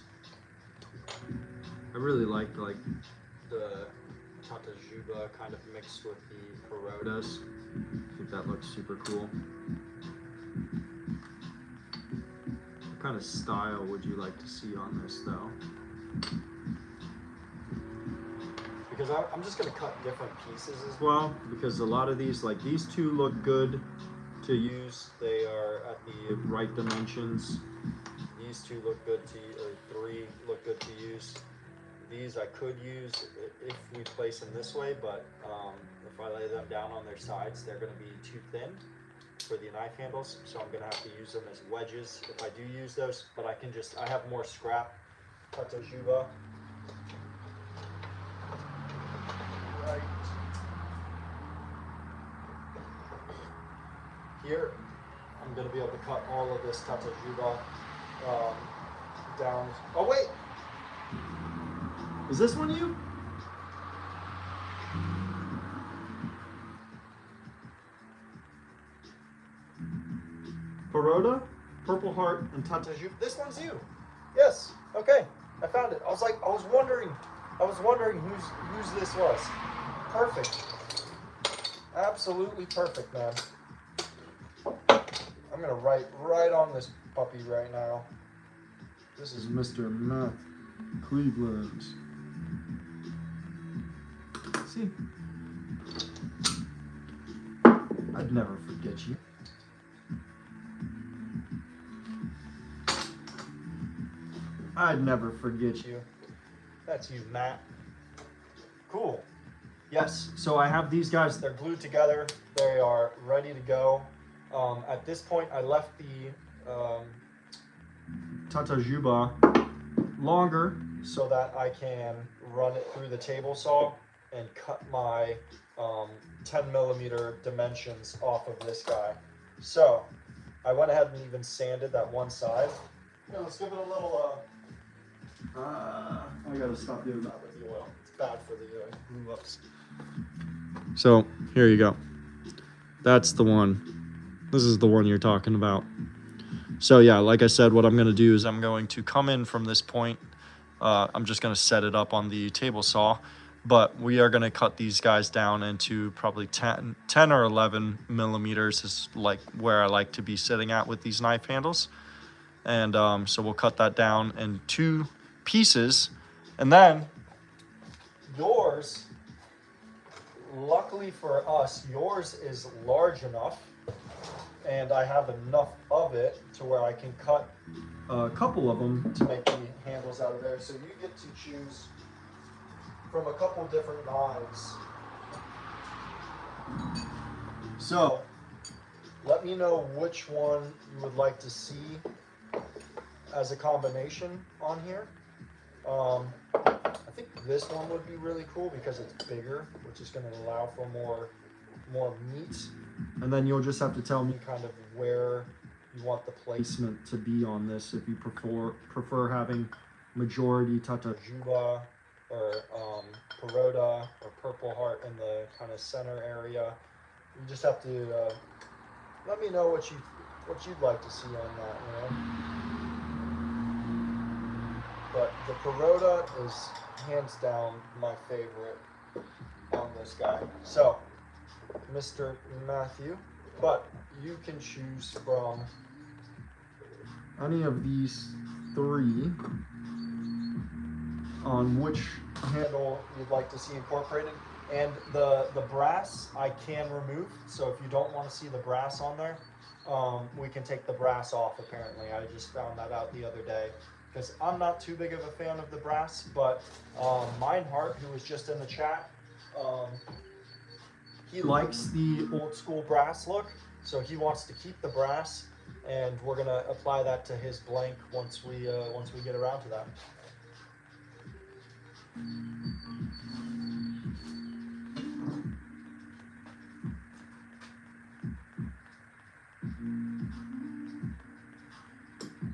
I really like the Tatajuba kind of mixed with the Perotas. I think that looks super cool. What kind of style would you like to see on this though? Because I'm just gonna cut different pieces as well, because a lot of these, like these two look good to use. They are at the right dimensions. These two look good to, or three look good to use. These I could use if we place them this way, but if I lay them down on their sides, they're going to be too thin for the knife handles, so I'm going to have to use them as wedges if I do use those. But I have more scrap Tatajuba. Right here, I'm going to be able to cut all of this Tatajuba down. Oh wait! Is this one you? Perota, Purple Heart, and Tatajuba. This one's you. Yes. Okay. I found it. I was wondering whose this was. Perfect. Absolutely perfect, man. I'm gonna write right on this puppy right now. This is Mr. Matt Cleveland. See? I'd never forget you. I'd never forget you. That's you, Matt. Cool. Yes, so I have these guys. They're glued together. They are ready to go. At this point, I left the Tatajuba longer so that I can run it through the table saw and cut my 10 millimeter dimensions off of this guy. So I went ahead and even sanded that one side. Now let's give it a little, I gotta stop doing that with the oil. It's bad for the glue ups. So here you go. That's the one. This is the one you're talking about. So yeah, like I said, what I'm going to do is I'm going to come in from this point. I'm just going to set it up on the table saw, but we are going to cut these guys down into probably 10 or 11 millimeters is like where I like to be sitting at with these knife handles. And so we'll cut that down in 2 pieces. And then yours, luckily for us, yours is large enough, and I have enough of it to where I can cut a couple of them to make the handles out of there. So you get to choose from a couple different knives. So let me know which one you would like to see as a combination on here. I think this one would be really cool because it's bigger, which is going to allow for more meat. And then you'll just have to tell me kind of where you want the placement to be on this. If you prefer having majority Tatajuba or Perota or Purple Heart in the kind of center area, you just have to let me know what you'd like to see on that, you know. But the Perota is hands down my favorite on this guy. So, Mr. Matthew, but you can choose from any of these 3 on which handle you'd like to see incorporated. And the brass I can remove, so if you don't want to see the brass on there, we can take the brass off apparently. I just found that out the other day, because I'm not too big of a fan of the brass, but Meinhardt, who was just in the chat, he likes the old school brass look, so he wants to keep the brass, and we're gonna apply that to his blank once we get around to that.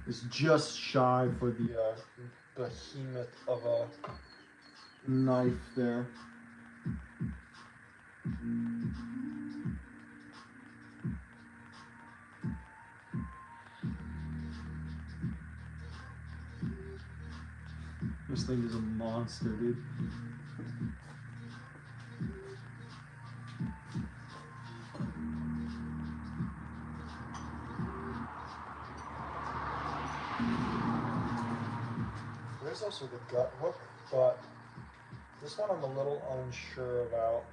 It's just shy for the behemoth of a knife there. This thing is a monster, dude. There's also the gut hook, but this one I'm a little unsure about.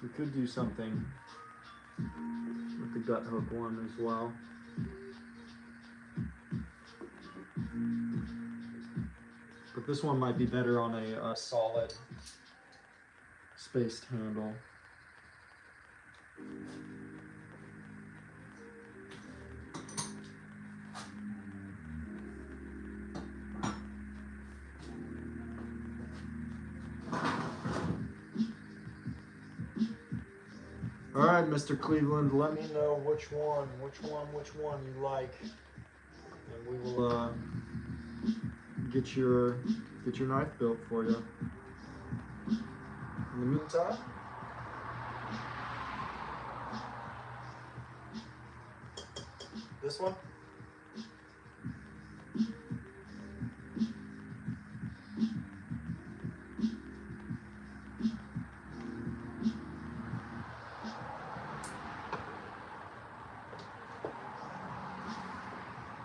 We could do something with the gut hook one as well. But this one might be better on a solid spaced handle. All right, Mr. Cleveland, let me know which one you like, and we will get your knife built for you. In the meantime, this one.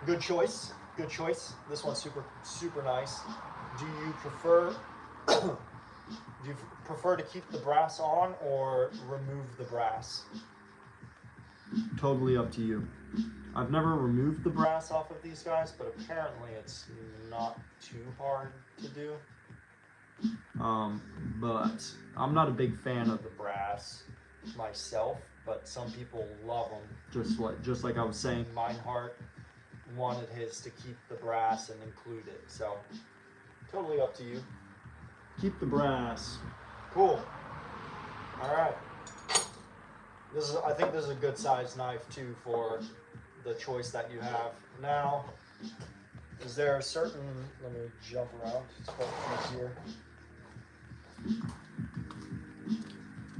Good choice. Good choice. This one's super nice. Do you prefer to keep the brass on or remove the brass? Totally up to you. I've never removed the brass off of these guys, but apparently it's not too hard to do. But I'm not a big fan of the brass myself, but some people love them. Just like I was saying, Meinhardt wanted his to keep the brass and include it, so totally up to you. Keep the brass. Cool. All right. I think this is a good sized knife too for the choice that you have. Now, is there a certain, let me jump around, it's quite easier.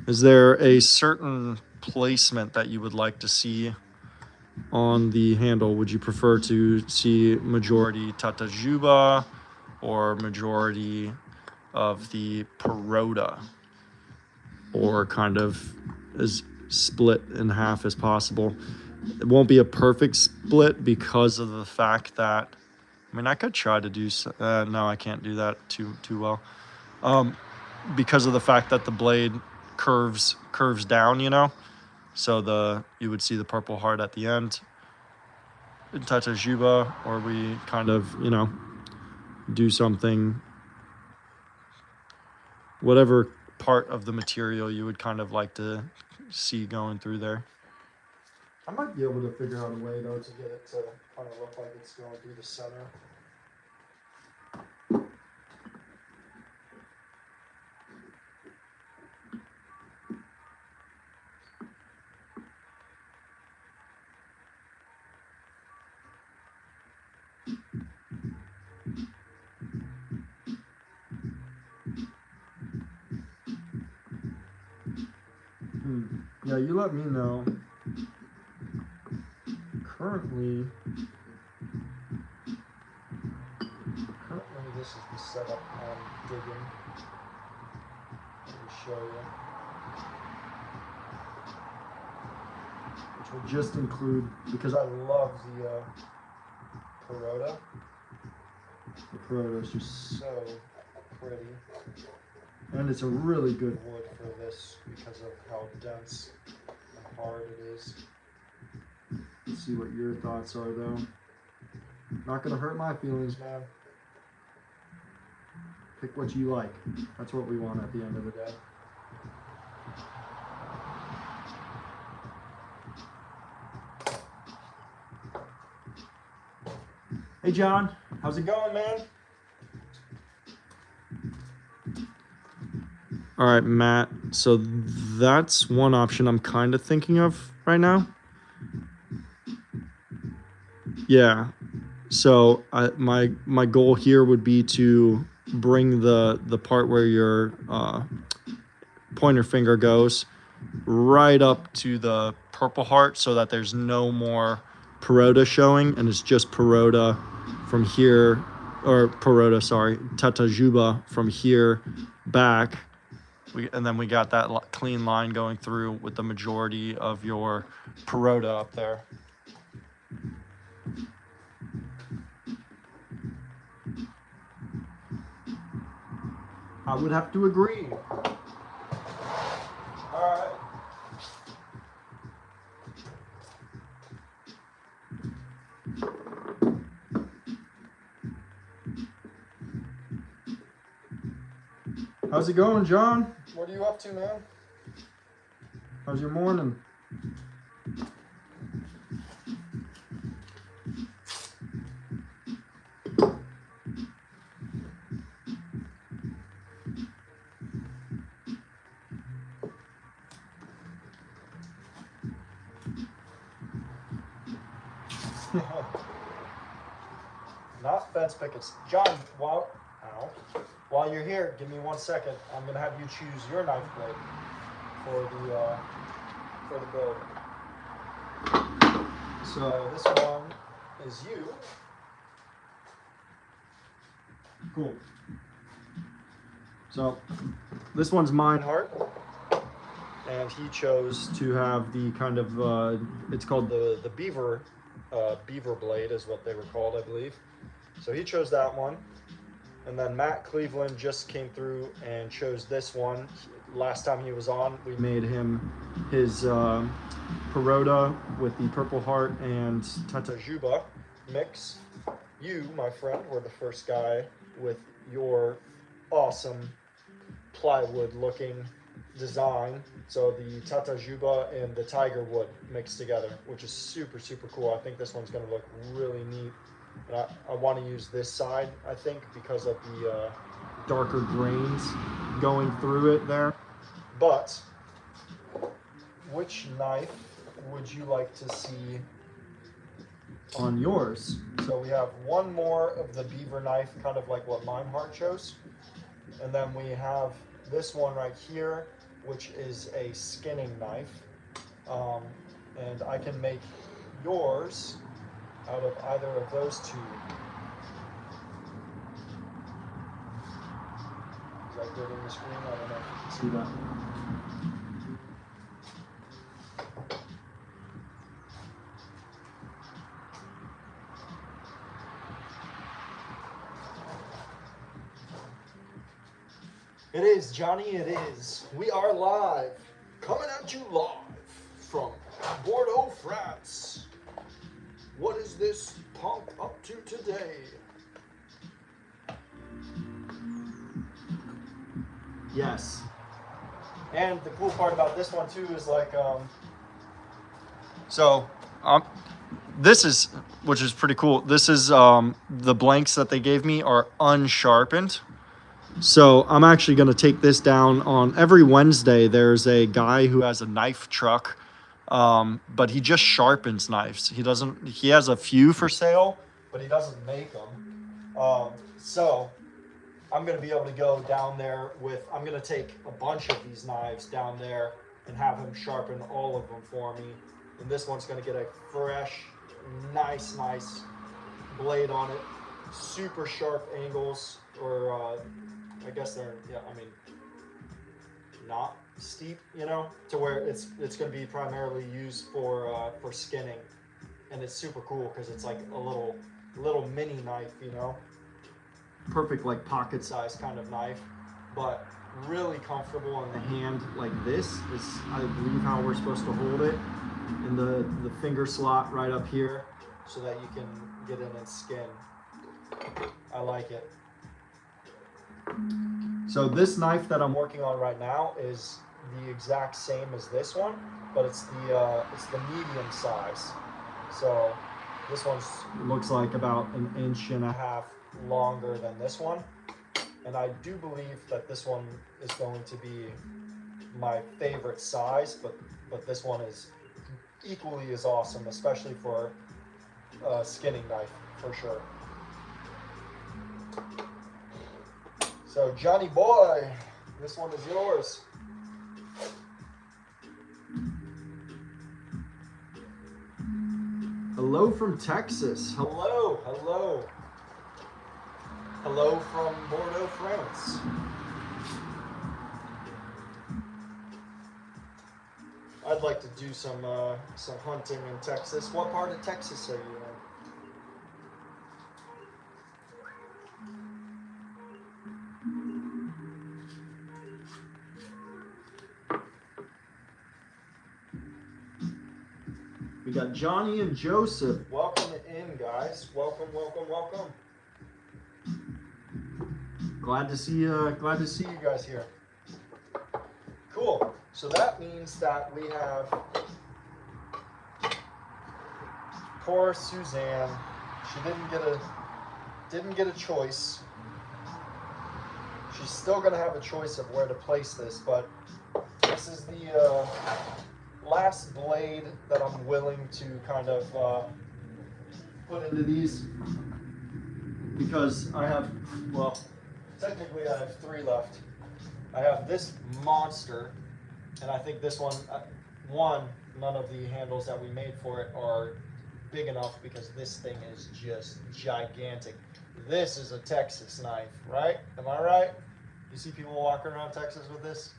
Is there a certain placement that you would like to see on the handle? Would you prefer to see majority Tatajuba or majority of the Peroda, or kind of as split in half as possible? It won't be a perfect split because of the fact that, I mean, I could try to do no, I can't do that too well, because of the fact that the blade curves down, you know, so you would see the Purple Heart at the end in Tatajuba, or we kind of, you know, do something, whatever part of the material you would kind of like to see going through there. I might be able to figure out a way though to get it to kind of look like it's going through the center. Yeah, you let me know. Currently, this is the setup I'm digging. Let me show you. Which will just include, because I love the Peroda. The Peroda is just so pretty. And it's a really good wood for this because of how dense and hard it is. Let's see what your thoughts are though. Not gonna hurt my feelings, man. Pick what you like. That's what we want at the end of the day. Hey John, how's it going, man? All right, Matt. So that's one option I'm kind of thinking of right now. Yeah. So my goal here would be to bring the part where your pointer finger goes right up to the Purple Heart, so that there's no more Peroda showing, and it's just Peroda from here, or Peroda, sorry, Tatajuba from here back. And then we got that clean line going through with the majority of your Peroda up there. I would have to agree. All right. How's it going, John? What are you up to, man? How's your morning? Not fence pickets. John, while you're here, give me 1 second. I'm gonna have you choose your knife blade for the build. So this one is you. Cool. So this one's Meinhardt, and he chose to have the kind of it's called the beaver blade is what they were called, I believe. So he chose that one. And then Matt Cleveland just came through and chose this one. Last time he was on, we made him his Peroda with the Purple Heart and Tatajuba mix. You, my friend, were the first guy with your awesome plywood looking design. So the Tatajuba and the Tiger wood mixed together, which is super, super cool. I think this one's gonna look really neat. And I want to use this side, I think, because of the darker grains going through it there. But which knife would you like to see on yours? So we have one more of the beaver knife, kind of like what Meinhardt chose. And then we have this one right here, which is a skinning knife. And I can make yours out of either of those two. Is that good in the screen? I don't know if you can see that. It is, Johnny, it is. We are live. Coming at you live from Bordeaux, France. What is this punk up to today? Yes. And the cool part about this one too is like, this is, which is pretty cool. This is, the blanks that they gave me are unsharpened. So I'm actually going to take this down on every Wednesday. There's a guy who has a knife truck, but he just sharpens knives. He has a few for sale, but he doesn't make them. So I'm going to be able to go down there I'm going to take a bunch of these knives down there and have him sharpen all of them for me. And this one's going to get a fresh, nice blade on it. Super sharp angles, or I guess they're, not steep, to where it's going to be primarily used for skinning. And it's super cool because it's like a little mini knife, perfect like pocket size kind of knife, but really comfortable in the hand. Like this is, I believe, how we're supposed to hold it, in the finger slot right up here, so that you can get in and skin. I like it. So this knife that I'm working on right now is the exact same as this one, but it's the medium size. So this one looks like about 1.5 inches longer than this one, and I do believe that this one is going to be my favorite size, but this one is equally as awesome, especially for a skinning knife, for sure. So Johnny boy, this one is yours. Hello from Texas. Hello. Hello from Bordeaux, France. I'd like to do some hunting in Texas. What part of Texas are you in? We got Johnny and Joseph. Welcome in, guys. Welcome. Glad to see you guys here. Cool. So that means that we have poor Suzanne. She didn't get a choice. She's still gonna have a choice of where to place this, but this is the last blade that I'm willing to kind of put into these, because I have, technically I have 3 left. I have this monster, and I think this one, none of the handles that we made for it are big enough, because this thing is just gigantic. This is a Texas knife, right? Am I right? You see people walking around Texas with this?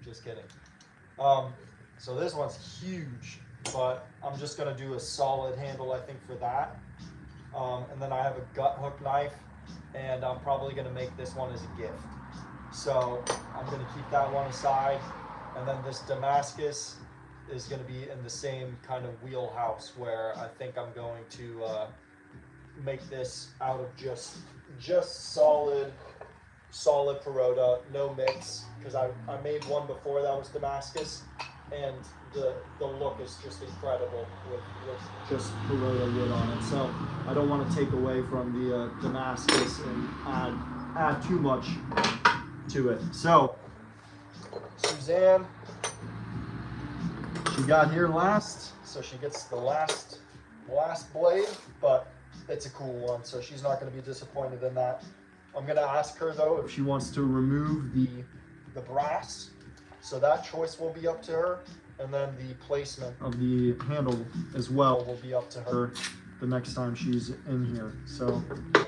Just kidding. So this one's huge, but I'm just gonna do a solid handle, I think, for that. And then I have a gut hook knife, and I'm probably gonna make this one as a gift. So I'm gonna keep that one aside. And then this Damascus is gonna be in the same kind of wheelhouse, where I think I'm going to make this out of just solid Peroda, no mix, because I made one before that was Damascus, and the look is just incredible with just Peroda wood on it. So I don't want to take away from the Damascus and add too much to it. So Suzanne, She got here last, so she gets the last blade, but it's a cool one, so she's not going to be disappointed in that. I'm going to ask her though if she wants to remove the brass, so that choice will be up to her, and then the placement of the handle as well will be up to her the next time she's in here. So I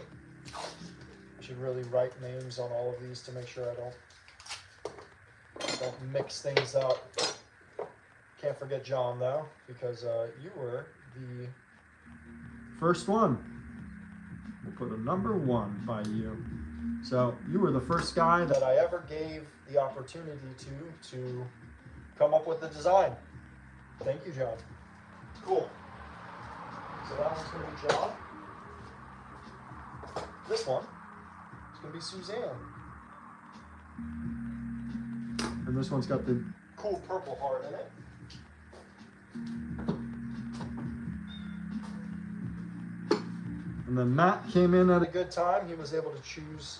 should really write names on all of these to make sure I don't mix things up. Can't forget John though, because you were the first one. We'll put a number 1 by you. So you were the first guy that I ever gave the opportunity to come up with the design. Thank you, John. Cool. So that one's going to be John. This one is going to be Suzanne. And this one's got the cool purple heart in it. And then Matt came in at a good time. He was able to choose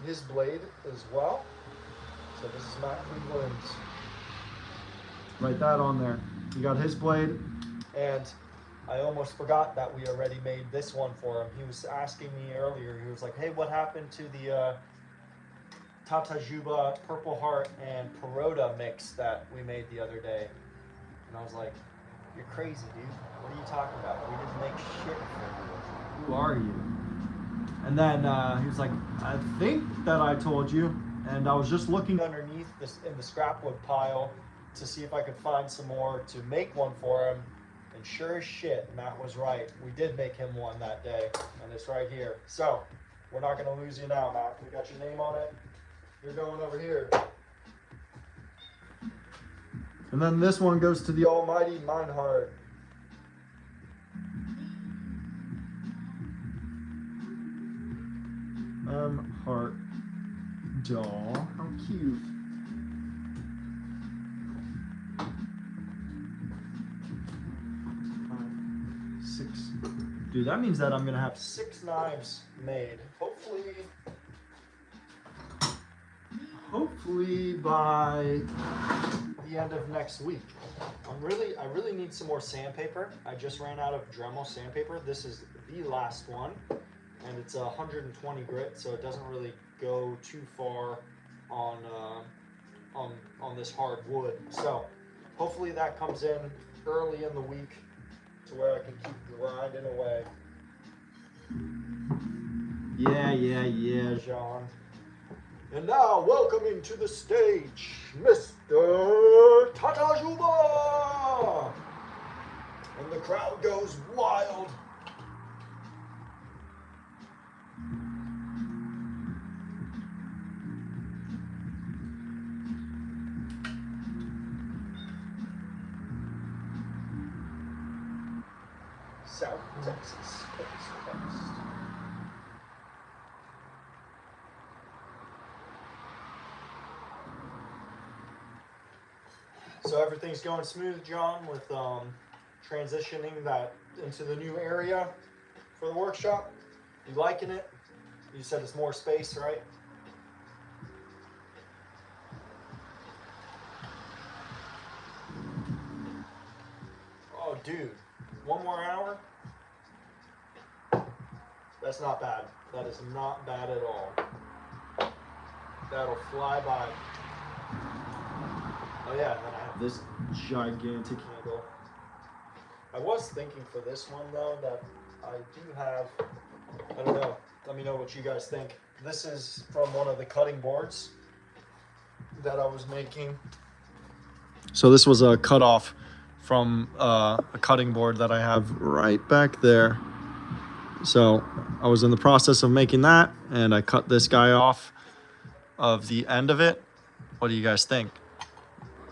his blade as well. So this is Matt Cleveland's. Write that on there. He got his blade. And I almost forgot that we already made this one for him. He was asking me earlier, he was like, hey, what happened to the Tatajuba Purple Heart and Peroda mix that we made the other day? And I was like, you're crazy, dude. What are you talking about? We didn't make shit for you. Who are you? And then he was like, I think that I told you. And I was just looking underneath this in the scrapwood pile to see if I could find some more to make one for him. And sure as shit, Matt was right. We did make him one that day. And it's right here. So, we're not going to lose you now, Matt. We got your name on it. You're going over here. And then this one goes to the almighty Meinhardt. Heart doll. How cute. Dude, that means that I'm gonna have 6 knives made. Hopefully by the end of next week. I really need some more sandpaper. I just ran out of Dremel sandpaper. This is the last one, and it's 120 grit, so it doesn't really go too far on this hard wood. So hopefully that comes in early in the week, to where I can keep grinding away. Yeah, John. And now, welcoming to the stage, Mr. Tatajuba! And the crowd goes wild. South Texas Coast. So everything's going smooth, John, with transitioning that into the new area for the workshop. You liking it? You said it's more space, right? Oh, dude. 1 more hour? That's not bad. That is not bad at all. That'll fly by. Oh yeah, and then I have this gigantic handle. I was thinking for this one though that I do have, I don't know, let me know what you guys think. This is from one of the cutting boards that I was making. So this was a cutoff from a cutting board that I have right back there. So I was in the process of making that, and I cut this guy off of the end of it. What do you guys think?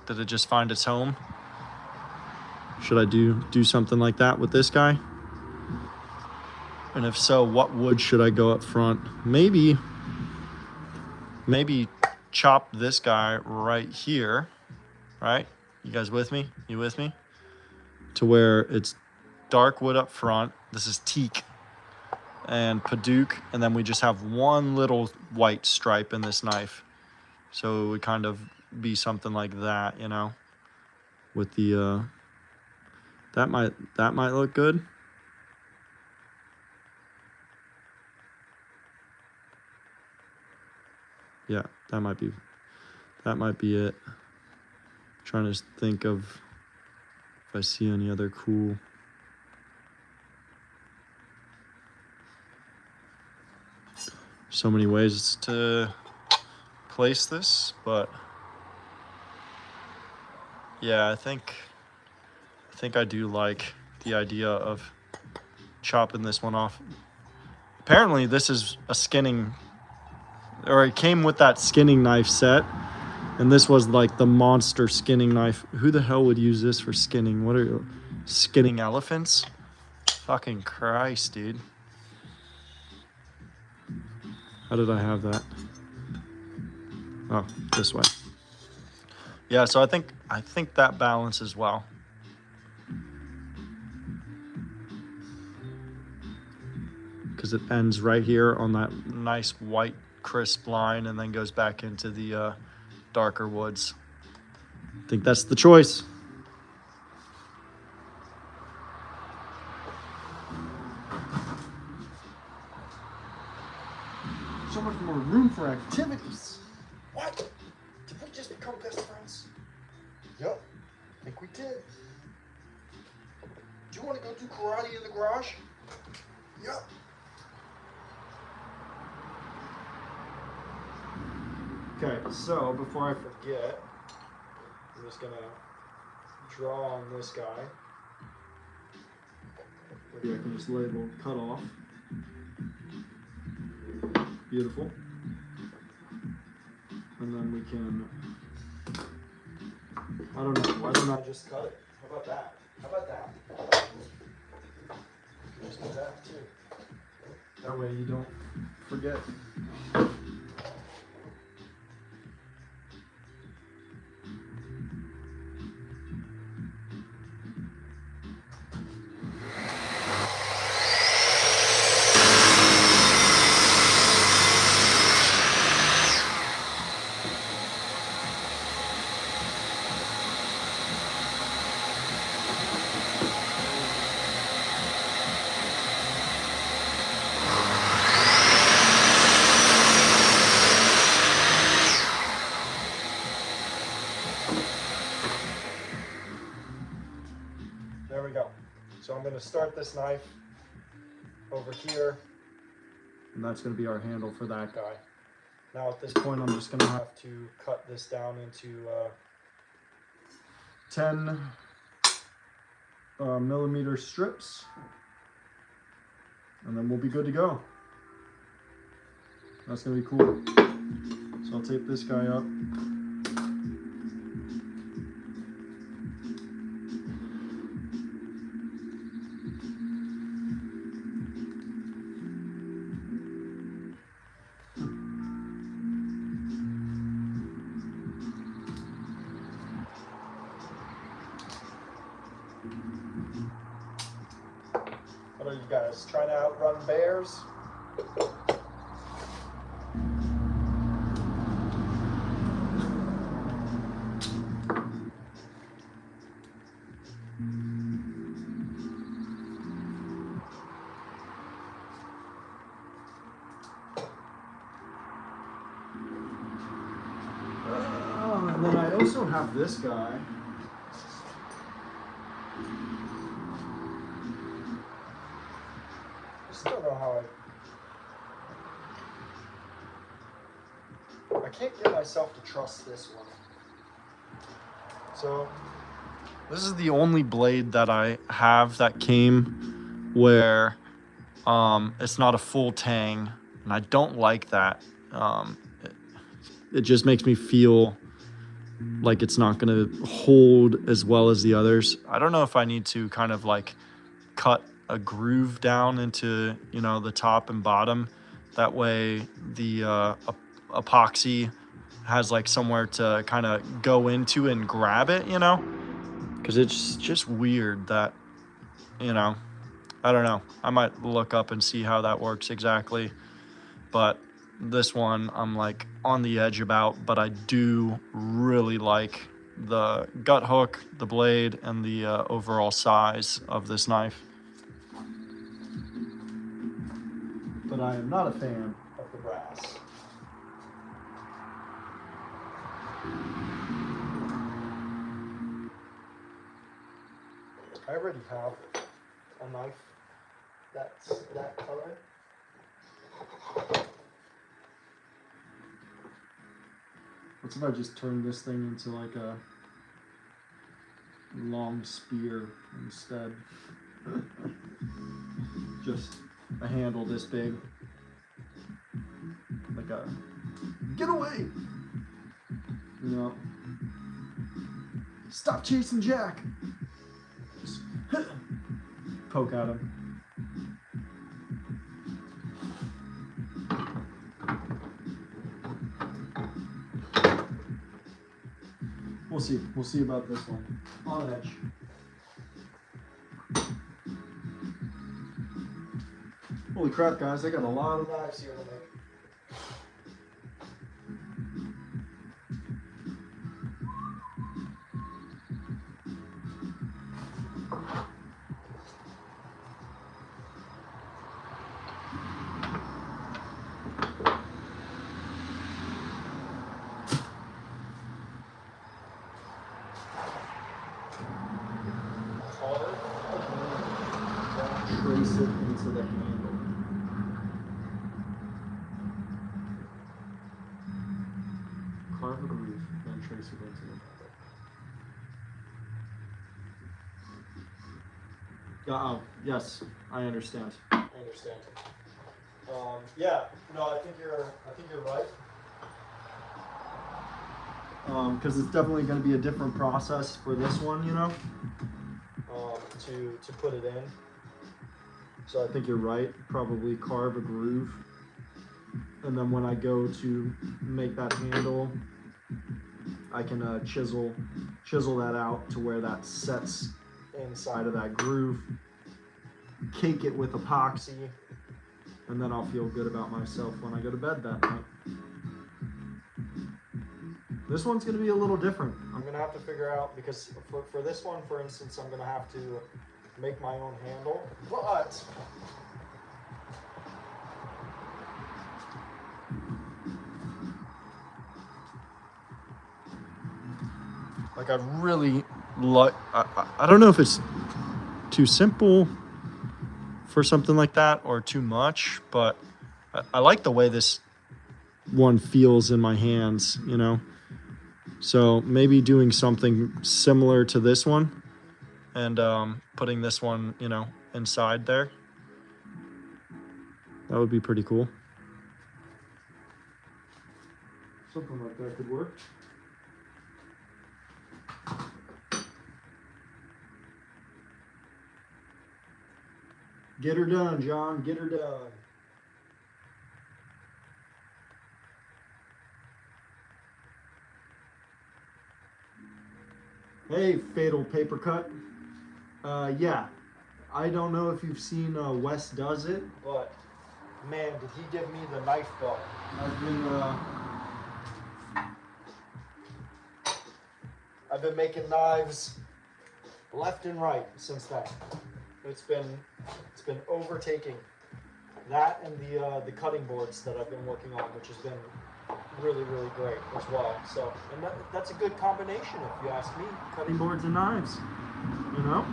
Did it just find its home? Should I do something like that with this guy? And if so, what wood should I go up front? Maybe chop this guy right here, right? You guys with me? You with me? To where it's dark wood up front. This is teak and Paduke, and then we just have one little white stripe in this knife. So it would kind of be something like that, you know? with the that might look good. Yeah, that might be it. Trying to think of if I see any other cool. So many ways to place this, but yeah, I think I do like the idea of chopping this one off. Apparently this is a skinning, or it came with that skinning knife set, and this was like the monster skinning knife. Who the hell would use this for skinning? What are skinning elephants? Fucking Christ, dude. How did I have that? Oh, this way. Yeah, so I think that balances well. Because it ends right here on that nice white crisp line and then goes back into the darker woods. I think that's the choice. So much more room for activities. What? Did we just become best friends? Yep, I think we did. Do you want to go do karate in the garage? Yep. Okay, so before I forget, I'm just gonna draw on this guy. Maybe I can just label cut off. Beautiful. And then we can, I don't know, why don't I just cut it? How about that? How about that? Just do that too. That way you don't forget. There we go. So I'm going to start this knife over here, and that's going to be our handle for that guy. Now at this point, I'm just going to have to cut this down into 10 millimeter strips, and then we'll be good to go. That's going to be cool. So I'll tape this guy up. What are you guys trying to outrun bears? And then I also have this guy. I still don't know how I can't get myself to trust this one. So this is the only blade that I have that came where it's not a full tang, and I don't like that. It just makes me feel like it's not going to hold as well as the others. I don't know if I need to kind of like cut a groove down into, you know, the top and bottom. That way the epoxy has like somewhere to kind of go into and grab it, you know? Because it's just weird that, you know, I don't know. I might look up and see how that works exactly. But this one I'm like on the edge about, but I do really like the gut hook, the blade, and the overall size of this knife. But I am not a fan of the brass. I already have a knife that's that color. What's if I just turn this thing into like a long spear instead? Just a handle this big. Like a, get away! You know? Stop chasing Jack! Just poke at him. We'll see. We'll see about this one. On edge. Holy crap, guys. I got a lot of knives here to make. Trace it into the handle. Carve a groove, then trace it into the handle. Oh, yes, I understand. I understand. Yeah, no, I think you're right. Because it's definitely going to be a different process for this one, you know, to put it in. So I think you're right. Probably carve a groove, and then when I go to make that handle, I can chisel that out to where that sets inside of that groove. Cake it with epoxy, and then I'll feel good about myself when I go to bed that night. This one's going to be a little different. I'm going to have to figure out, because for this one, for instance, I'm going to have to make my own handle, but like I really like, I don't know if it's too simple for something like that or too much, but I like the way this one feels in my hands, you know? So maybe doing something similar to this one and putting this one, you know, inside there. That would be pretty cool. Something like that could work. Get her done, John. Get her done. Hey, Fatal Paper Cut. Yeah, I don't know if you've seen Wes Does It, but man, did he give me the knife bug. I've been making knives left and right since then. It's been overtaking that and the cutting boards that I've been working on, which has been really, really great as well. So, and that's a good combination, if you ask me. Cutting boards and knives, you know?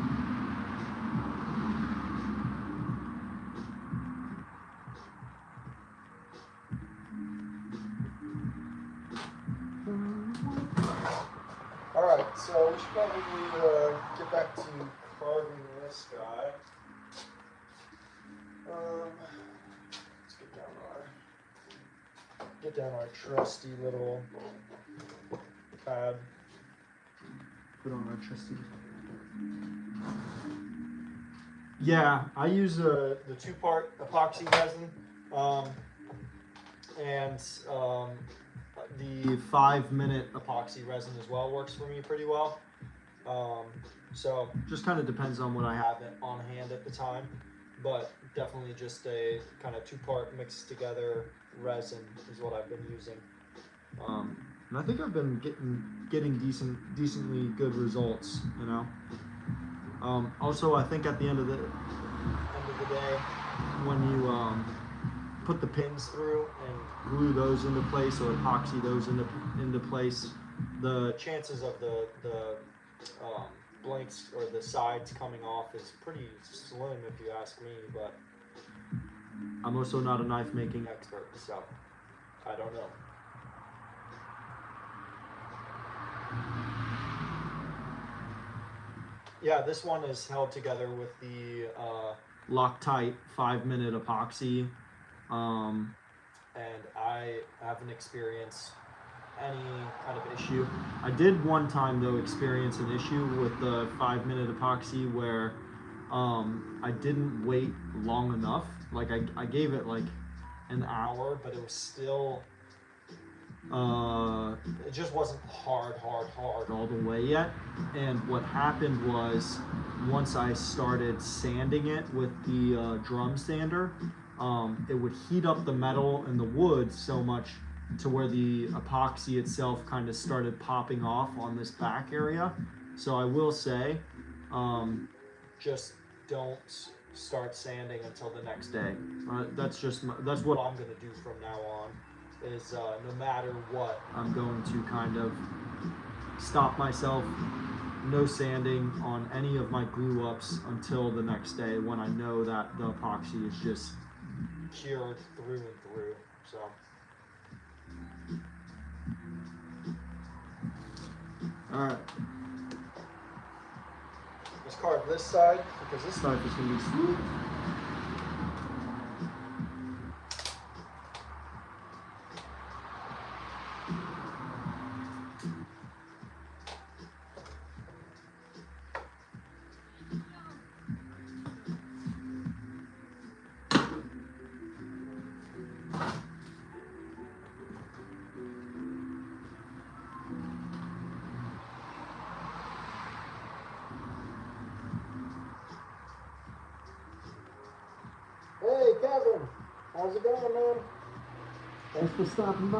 All right, so we should probably get back to carving this guy. Let's get down our trusty little pad. Put on our trusty. Yeah, I use the 2-part epoxy resin, and the 5-minute epoxy resin as well works for me pretty well. So just kind of depends on what I have on hand at the time, but definitely just a kind of 2-part mixed together resin is what I've been using. And I think I've been getting decently good results, you know. Also, I think at the end of the day, when you put the pins through and glue those into place or epoxy those into place, the chances of the blanks or the sides coming off is pretty slim, if you ask me. But I'm also not a knife making expert, so I don't know. Yeah, this one is held together with the Loctite 5-minute epoxy, and I haven't experienced any kind of issue. I did one time though experience an issue with the 5-minute epoxy where I didn't wait long enough. Like I gave it like an hour, but it was still it just wasn't hard all the way yet. And what happened was once I started sanding it with the drum sander, it would heat up the metal and the wood so much to where the epoxy itself kind of started popping off on this back area. So I will say, just don't start sanding until the next day. That's what I'm gonna do from now on. Is no matter what, I'm going to kind of stop myself, no sanding on any of my glue ups until the next day when I know that the epoxy is just cured through and through. So. All right. Let's carve this side because this knife is going to be smooth. Hey, Kevin. How's it going, man? Thanks for stopping by.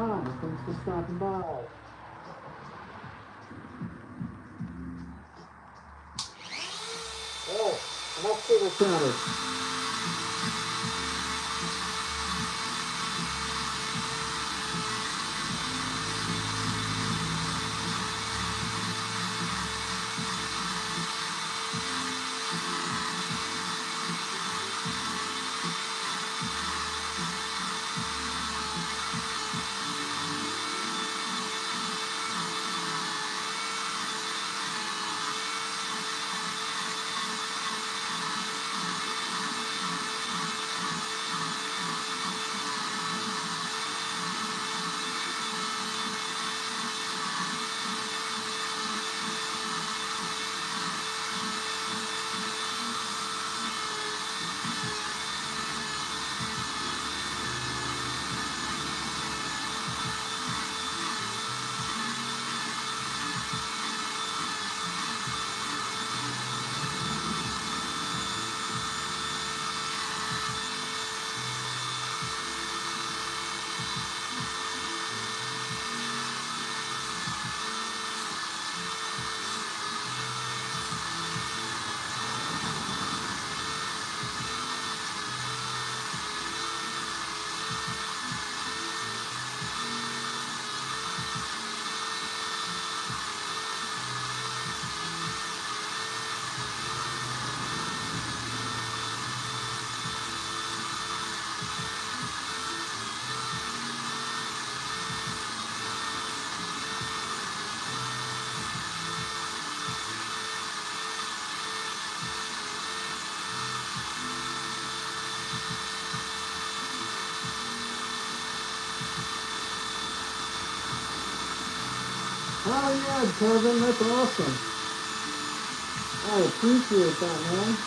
Oh, enough table chatter. Oh yeah, Kevin, that's awesome. I appreciate that, man.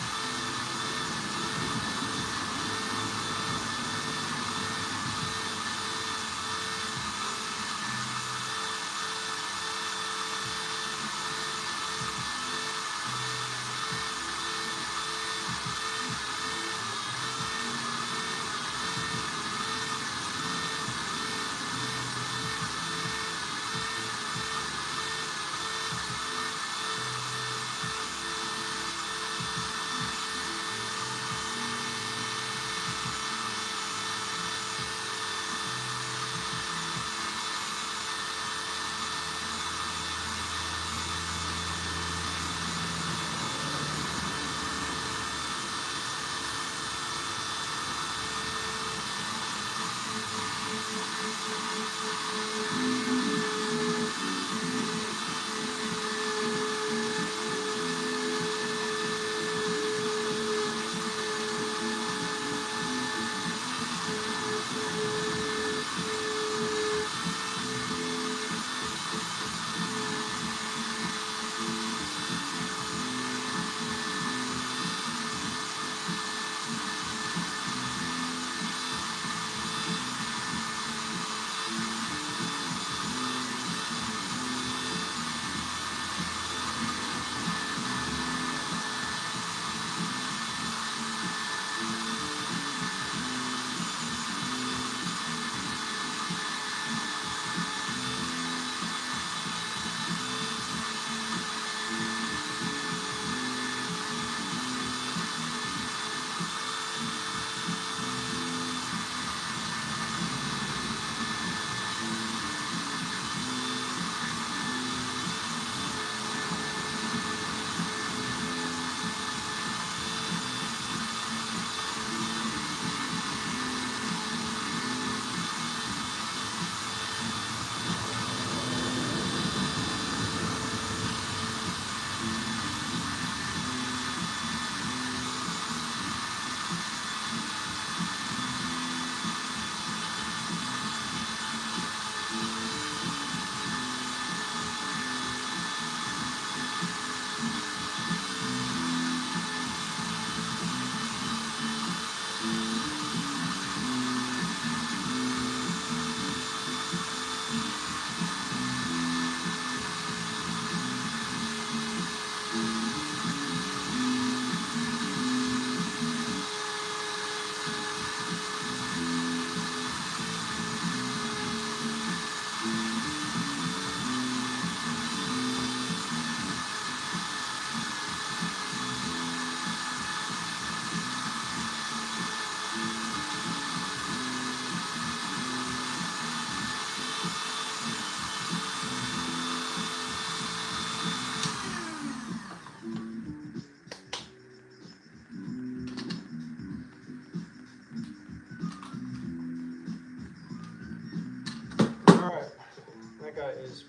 guy is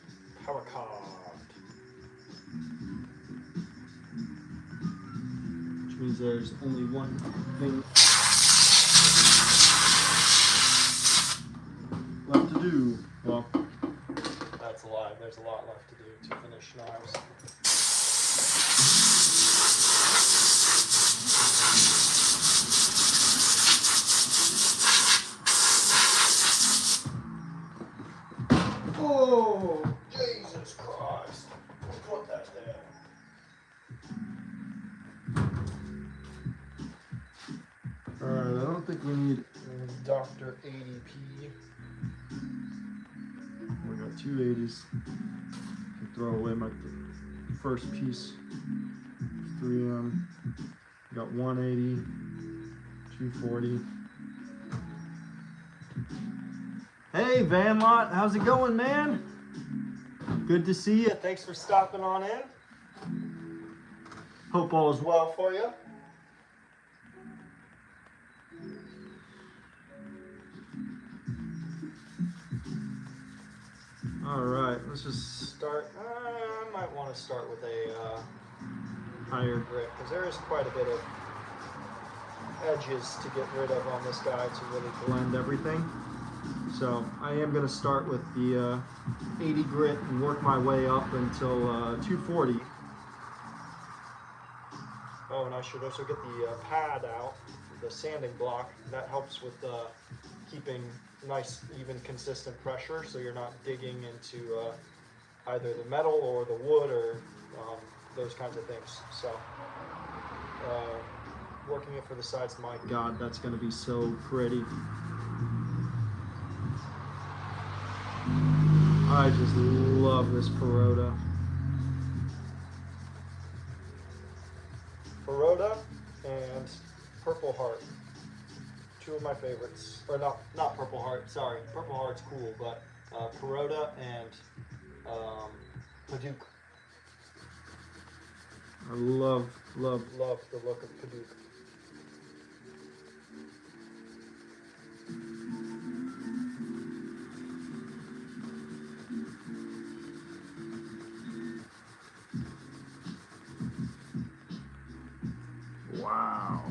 power carved. Which means there's only one thing left to do. Well, that's a lie. There's a lot left to do to finish knives. Oh, Jesus Christ. Put that there. Alright, I don't think we need Dr. 80p. We got 280s. Can throw away my first piece. 3M. Got 180, 240. Hey, Van Lot, how's it going, man? Good to see you. Thanks for stopping on in. Hope all is well for you. All right, let's just start. I might want to start with a higher grip because there is quite a bit of edges to get rid of on this guy to really blend everything. So I am going to start with the 80 grit and work my way up until 240. Oh, and I should also get the pad out, the sanding block. That helps with keeping nice, even, consistent pressure, so you're not digging into either the metal or the wood or those kinds of things. So working it for the sides, my God, that's going to be so pretty. I just love this Peroda. Peroda and Purple Heart. Two of my favorites. Or not Purple Heart, sorry. Purple Heart's cool, but Peroda and Padauk. I love the look of Padauk. Wow.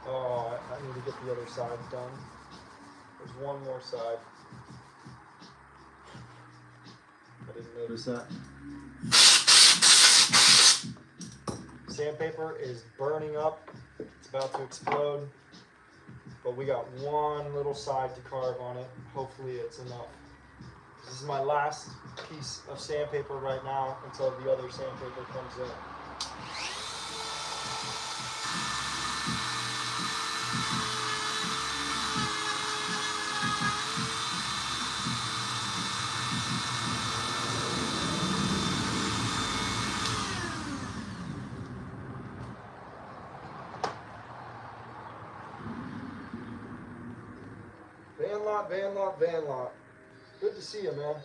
Oh, I need to get the other side done. There's one more side. I didn't notice that. Sandpaper is burning up. It's about to explode. But we got one little side to carve on it. Hopefully it's enough. This is my last piece of sandpaper right now until the other sandpaper comes in. Van Lot. Good to see you, man.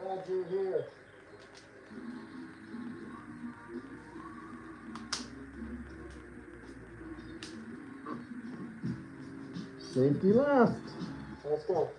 Glad you're here. Safety last. Let's go.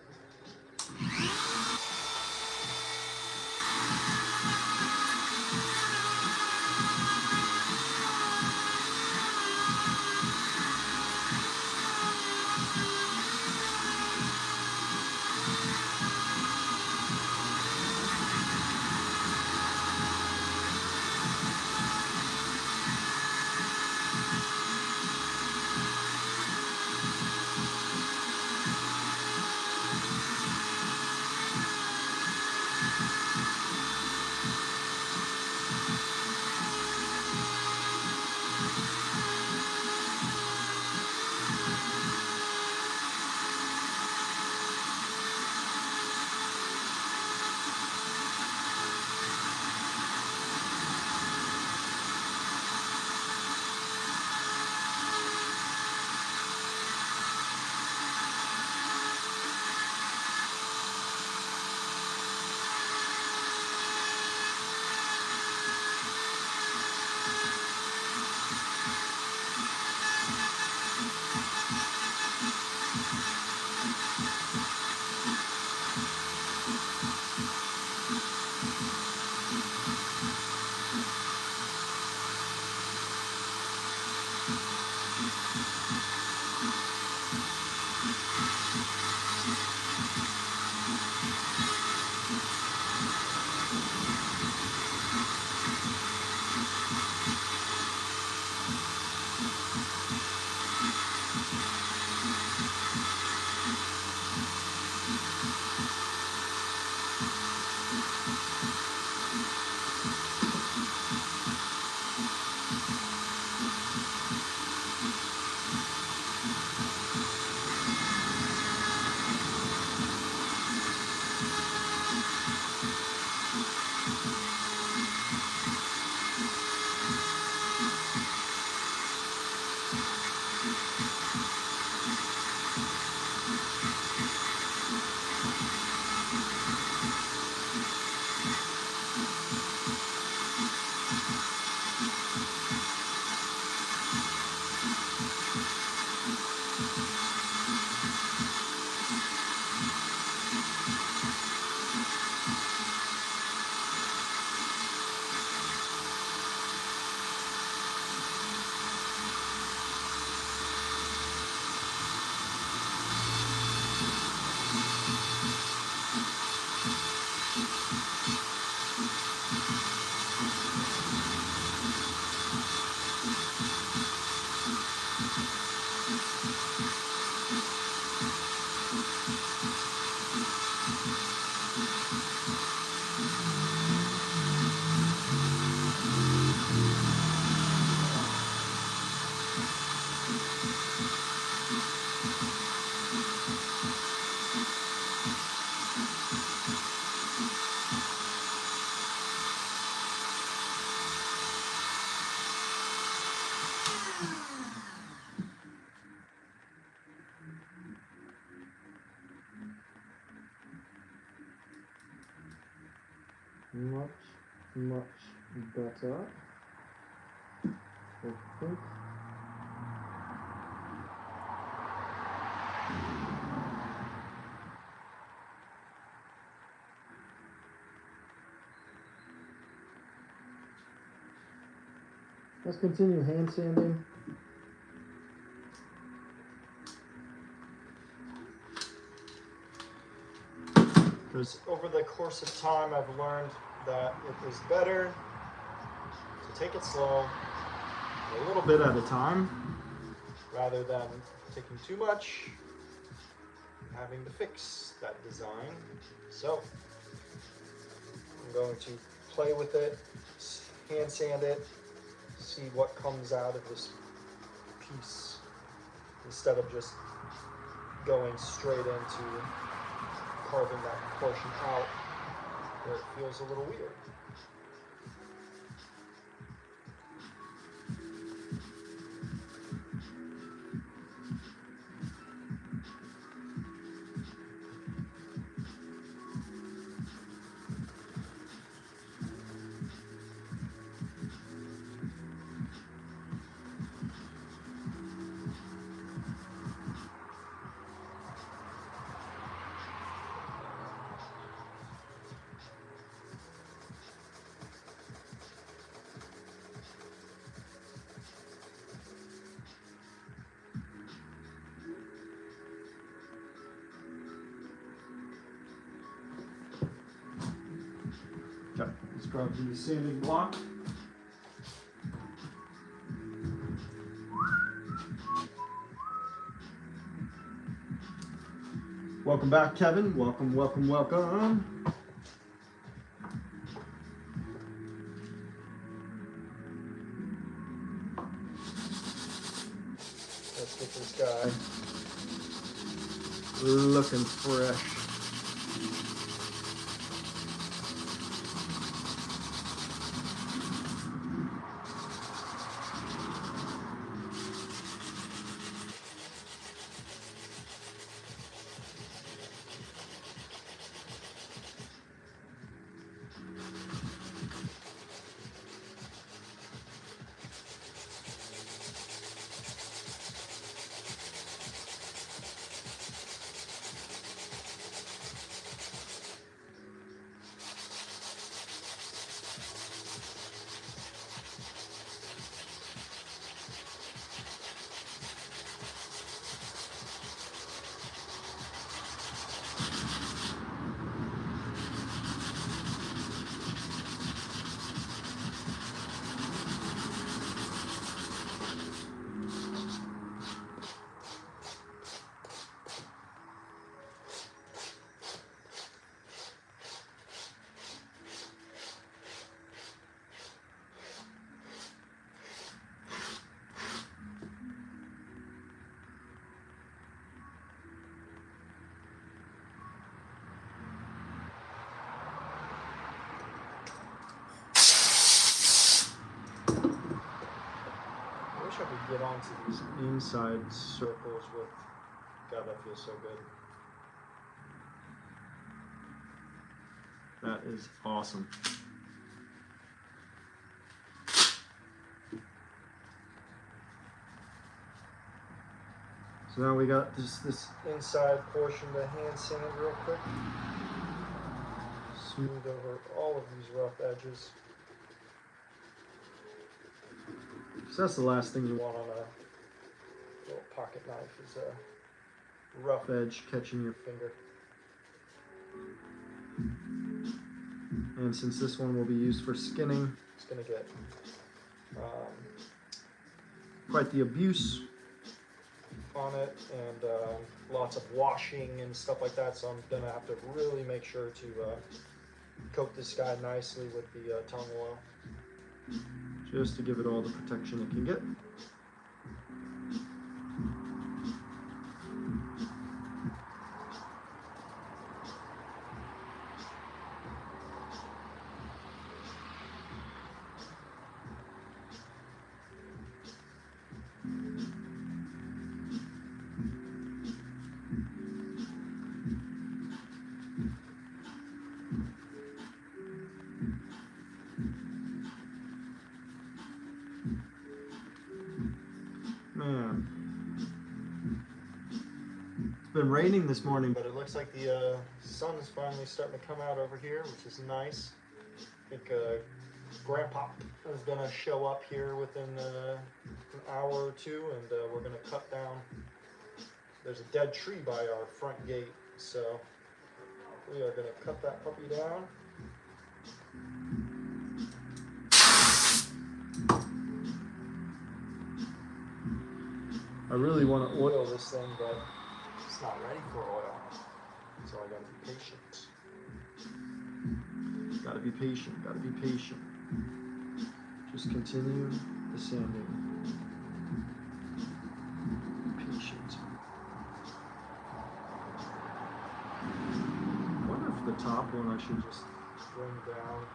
Much better. I think. Let's continue hand sanding. Because over the course of time, I've learned that it is better to take it slow, a little bit at a time, rather than taking too much and having to fix that design. So I'm going to play with it, hand sand it, see what comes out of this piece instead of just going straight into carving that portion out where it feels a little weird. Okay, let's grab the sanding block. Welcome back, Kevin. Welcome, welcome, welcome. Let's get this guy looking fresh. get onto these inside circles with, God, that feels so good. That is awesome. So now we got this inside portion to hand sand real quick. Smooth over all of these rough edges. So that's the last thing you want on a little pocket knife, is a rough edge catching your finger. And since this one will be used for skinning, it's going to get quite the abuse on it, and lots of washing and stuff like that. So I'm going to have to really make sure to coat this guy nicely with the tung oil, just to give it all the protection it can get. Man, it's been raining this morning, but it looks like the sun is finally starting to come out over here, which is nice. I think Grandpa is going to show up here within an hour or two, and we're going to cut down. There's a dead tree by our front gate, so we are going to cut that puppy down. I really want to oil this thing, but it's not ready for oil. So I gotta be patient. Gotta be patient, gotta be patient. Just continue the sanding. Patient. I wonder if the top one I should just bring down.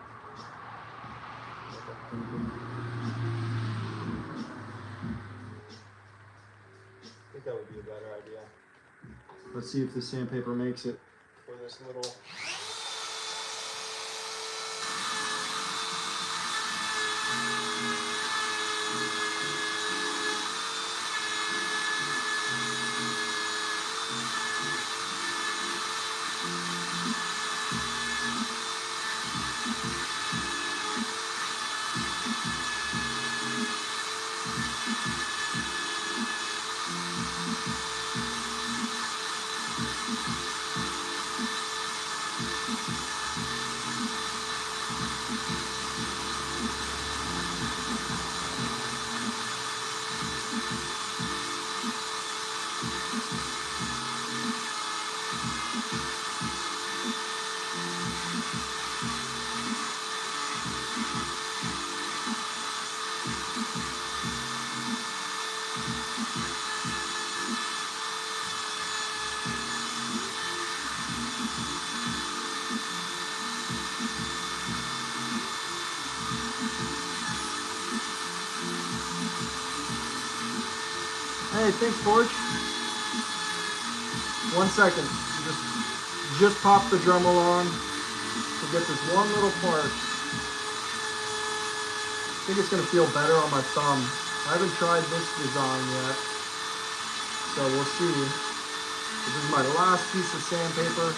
I think that would be a better idea. Let's see if the sandpaper makes it for this little. Hey, thanks, Forge. 1 second. Just pop the Dremel on to get this one little part. I think it's gonna feel better on my thumb. I haven't tried this design yet, so we'll see. This is my last piece of sandpaper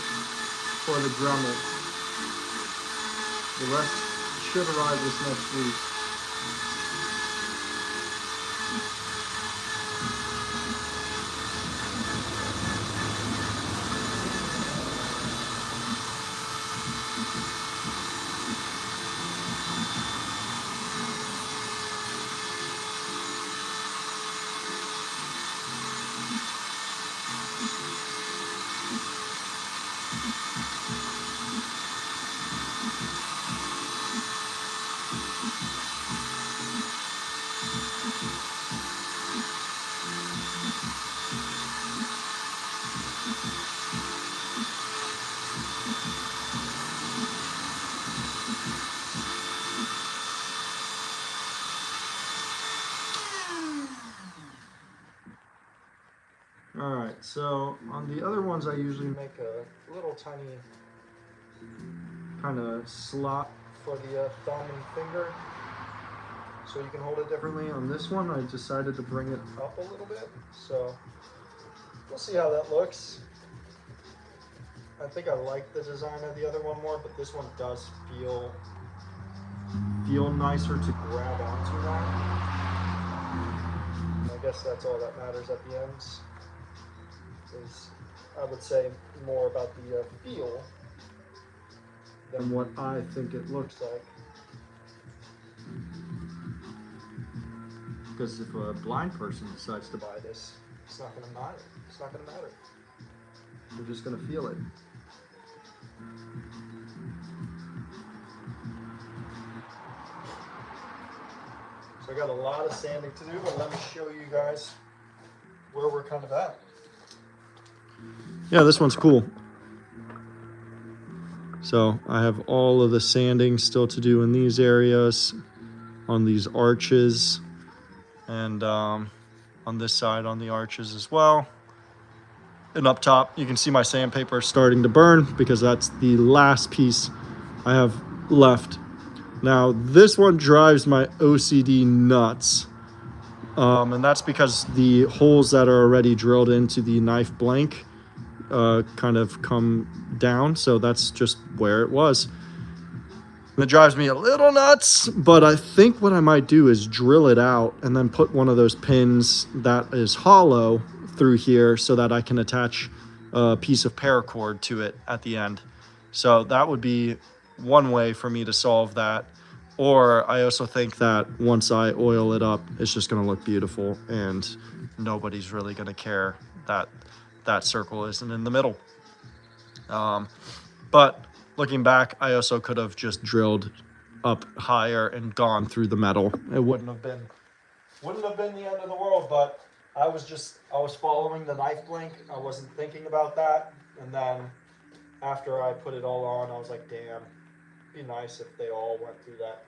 for the Dremel. The rest should arrive this next week. So on the other ones, I usually make a little tiny kind of slot for the thumb and finger, so you can hold it differently. On this one, I decided to bring it up a little bit, so we'll see how that looks. I think I like the design of the other one more, but this one does feel nicer to grab onto now. I guess that's all that matters at the ends. Is, I would say, more about the feel than what I think it looks like. Because if a blind person decides to buy this, it's not going to matter. It's not going to matter. They're just going to feel it. So I got a lot of sanding to do, but let me show you guys where we're kind of at. Yeah, this one's cool. So I have all of the sanding still to do in these areas, on these arches, and on this side on the arches as well. And up top, you can see my sandpaper starting to burn because that's the last piece I have left. Now, this one drives my OCD nuts. And that's because the holes that are already drilled into the knife blank kind of come down. So that's just where it was. It drives me a little nuts, but I think what I might do is drill it out and then put one of those pins that is hollow through here so that I can attach a piece of paracord to it at the end. So that would be one way for me to solve that. Or I also think that once I oil it up, it's just going to look beautiful and nobody's really going to care that that circle isn't in the middle. But looking back, I also could have just drilled up higher and gone through the metal. It wouldn't have been the end of the world, but I was following the knife blank. I wasn't thinking about that. And then after I put it all on, I was like, damn, it'd be nice if they all went through that.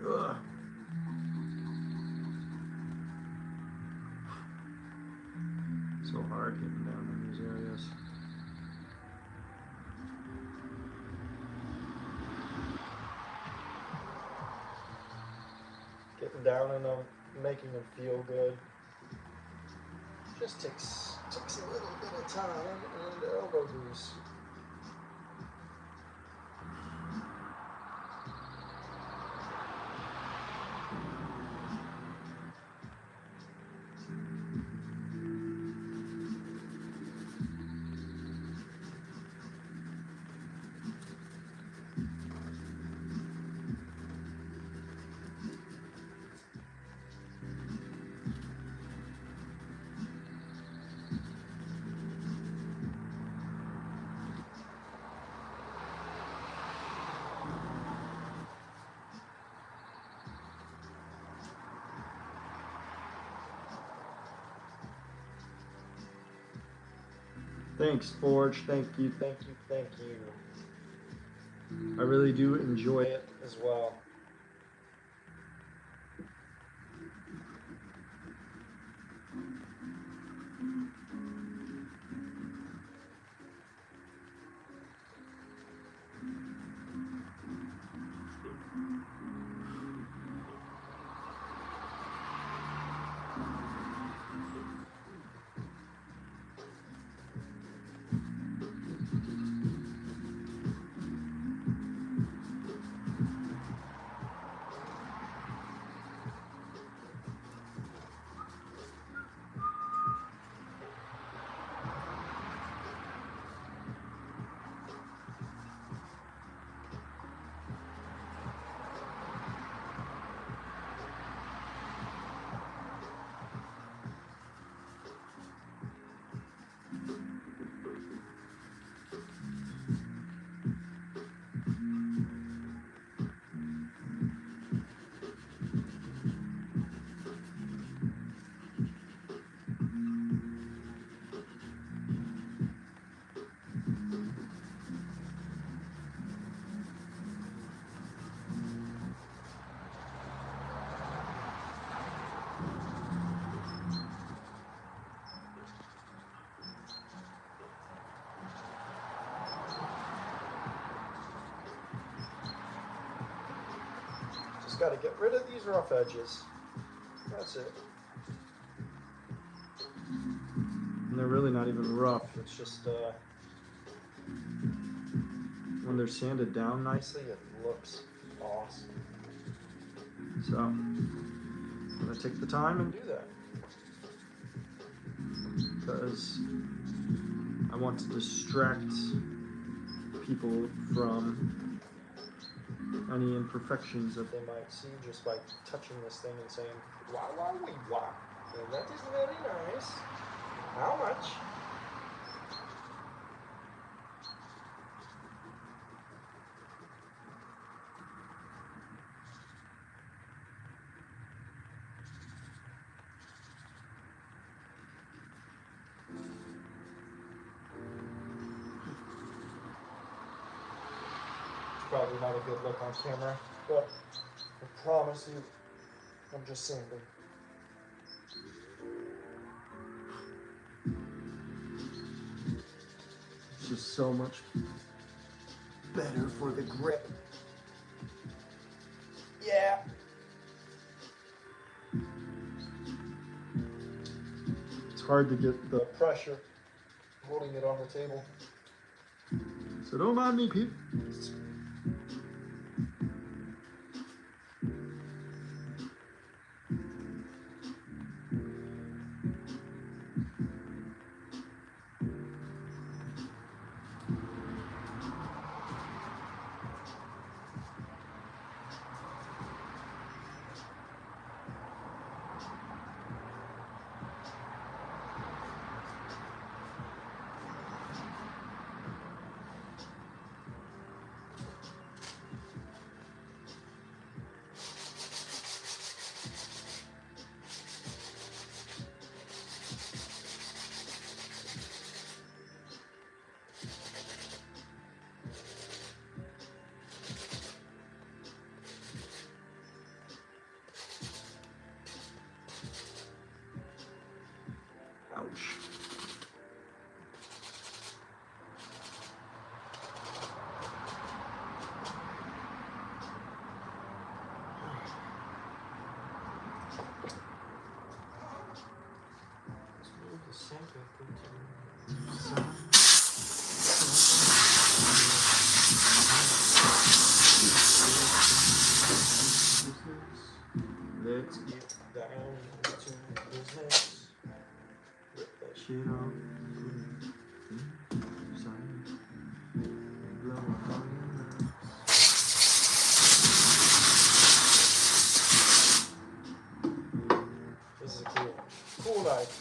Ugh. So hard getting down in these areas. Getting down in them, making them feel good. Just takes a little bit of time and elbow grease. Thanks, Forge. Thank you, thank you, thank you. I really do enjoy it as well. gotta get rid of these rough edges. That's it. And they're really not even rough. It's just when they're sanded down nicely, it looks awesome. So I'm gonna take the time and do that because I want to distract people from any imperfections that they might see just by touching this thing and saying, "Wow, wow, wee, wow." And that is very nice. How much? It's probably not a good look on camera, but I promise you, I'm just sanding. It's just so much better for the grip. Yeah. It's hard to get the pressure holding it on the table. So don't mind me, Pete. Ouch. Let's move the sandpaper to the side. Let's get down to business. Rip that shit off. This is a cool knife.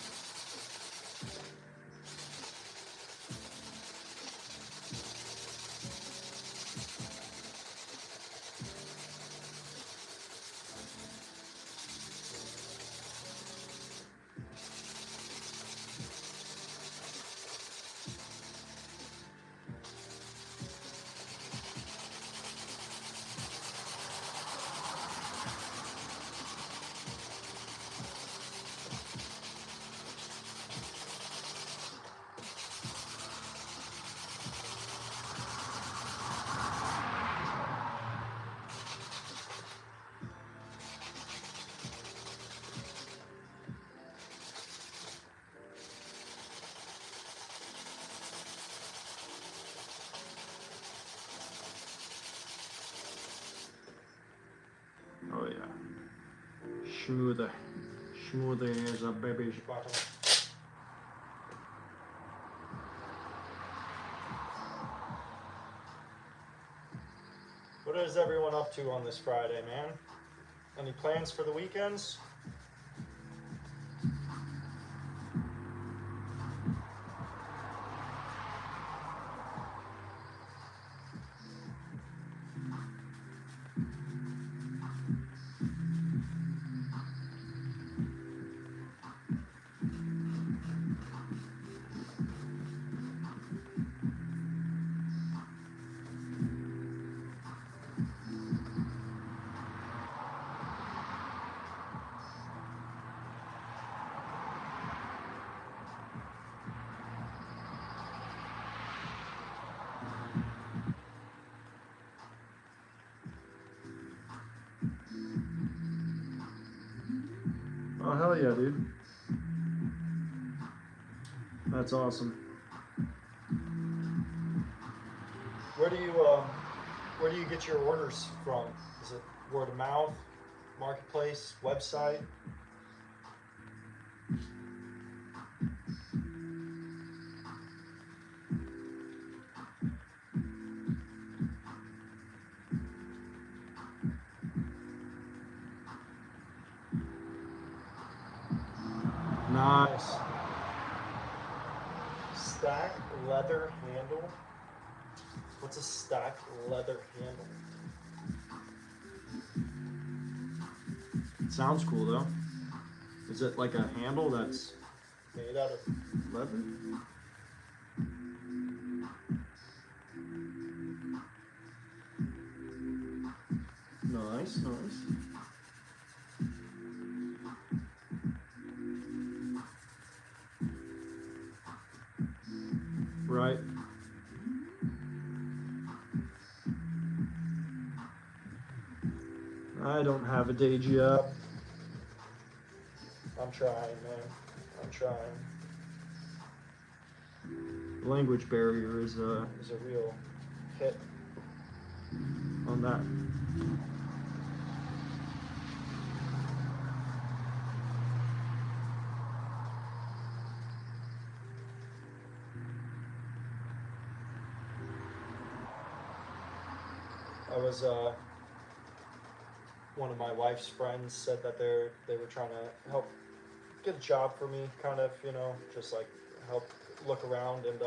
Oh yeah. Smooth. Smooth as a baby's bottom. What is everyone up to on this Friday, man? Any plans for the weekends? Oh, hell yeah, dude. That's awesome. Where do you get your orders from? Is it word of mouth, marketplace, website? Nice. Stack leather handle. What's a stack leather handle? It sounds cool though. Is it like a handle that's made out of leather? Nice, nice. Right. I don't have a day job. I'm trying, man. I'm trying. Language barrier is a real hit on that. I was one of my wife's friends said that they were trying to help get a job for me, kind of, you know, just like help look around. And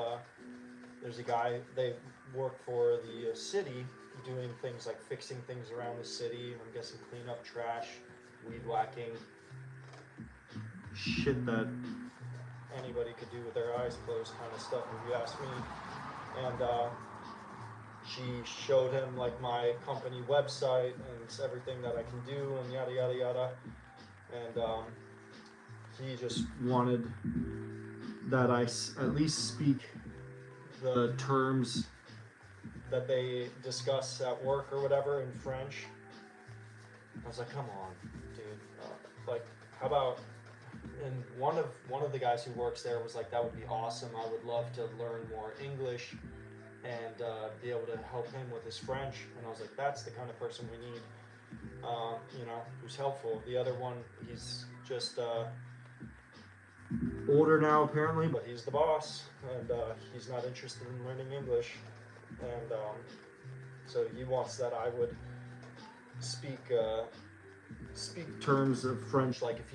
there's a guy, they work for the city doing things like fixing things around the city. I'm guessing clean up trash, weed whacking, shit that anybody could do with their eyes closed kind of stuff, if you ask me. And she showed him like my company website and everything that I can do and yada yada yada. And he just wanted that I at least speak the terms that they discuss at work or whatever in French. I was like, come on, dude. Like, how about? And one of the guys who works there was like, that would be awesome. I would love to learn more English and be able to help him with his French. And I was like, that's the kind of person we need, you know, who's helpful. The other one, he's just older now apparently, but he's the boss, and he's not interested in learning English. And so he wants that I would speak terms of French. Like if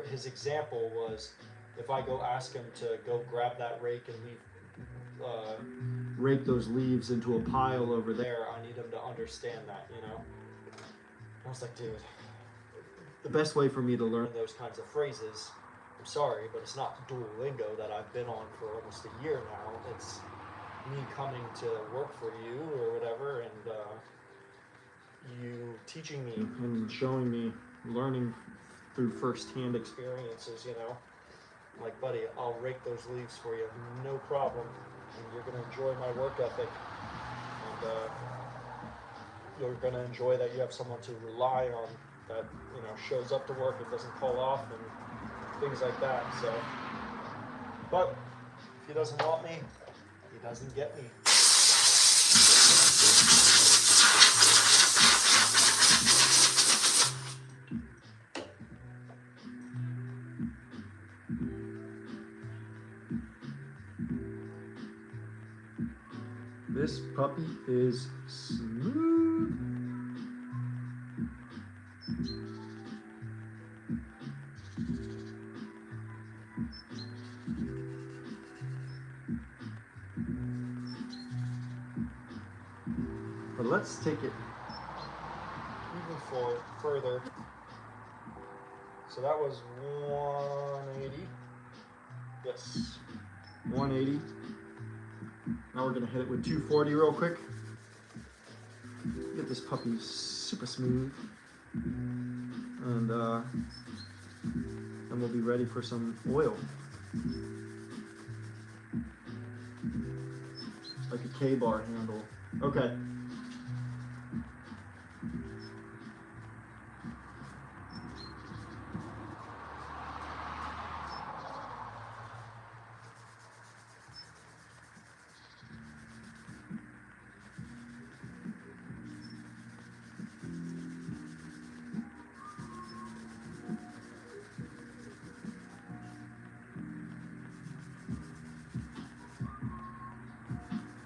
his example was, if I go ask him to go grab that rake and rake those leaves into a pile over there, I need him to understand that, you know. I was like, dude, the best way for me to learn those kinds of phrases, I'm sorry, but it's not Duolingo that I've been on for almost a year now. It's me coming to work for you or whatever, and you teaching me and showing me, learning through first-hand experiences, you know. Like, buddy, I'll rake those leaves for you, no problem, and you're going to enjoy my work ethic, and you're going to enjoy that you have someone to rely on that, you know, shows up to work and doesn't call off and things like that. So, but if he doesn't want me, he doesn't get me. This puppy is smooth. But let's take it even further. So that was 180. Yes, 180. Now we're gonna hit it with 240 real quick. Get this puppy super smooth, and then we'll be ready for some oil. Like a K-bar handle. Okay.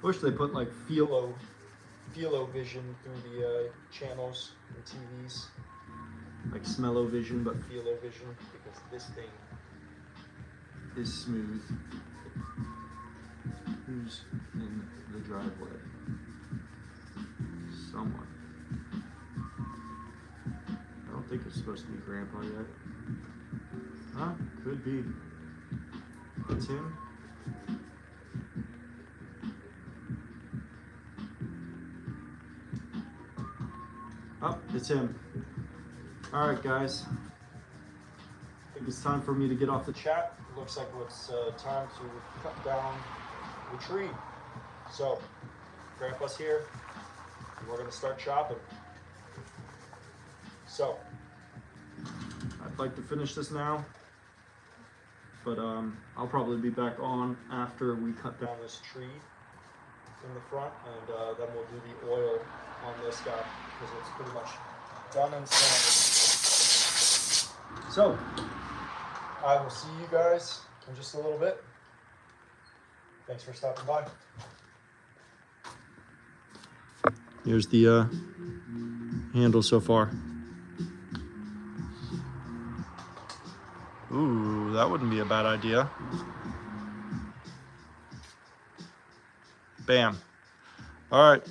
wish they put like Philo vision through the channels and TVs. Like smell-o-vision, but feel-o-vision, because this thing is smooth. Who's in the driveway? Someone. I don't think it's supposed to be Grandpa yet. Huh? Could be. It's him. Oh, it's him. Alright guys, I think it's time for me to get off the chat. It looks like it's time to cut down the tree. So, Grandpa's here, and we're going to start chopping. So, I'd like to finish this now, but I'll probably be back on after we cut down this tree in the front, and then we'll do the oil on this guy, because it's pretty much done and sanded. So, I will see you guys in just a little bit. Thanks for stopping by. Here's the handle so far. Ooh, that wouldn't be a bad idea. Bam. All right.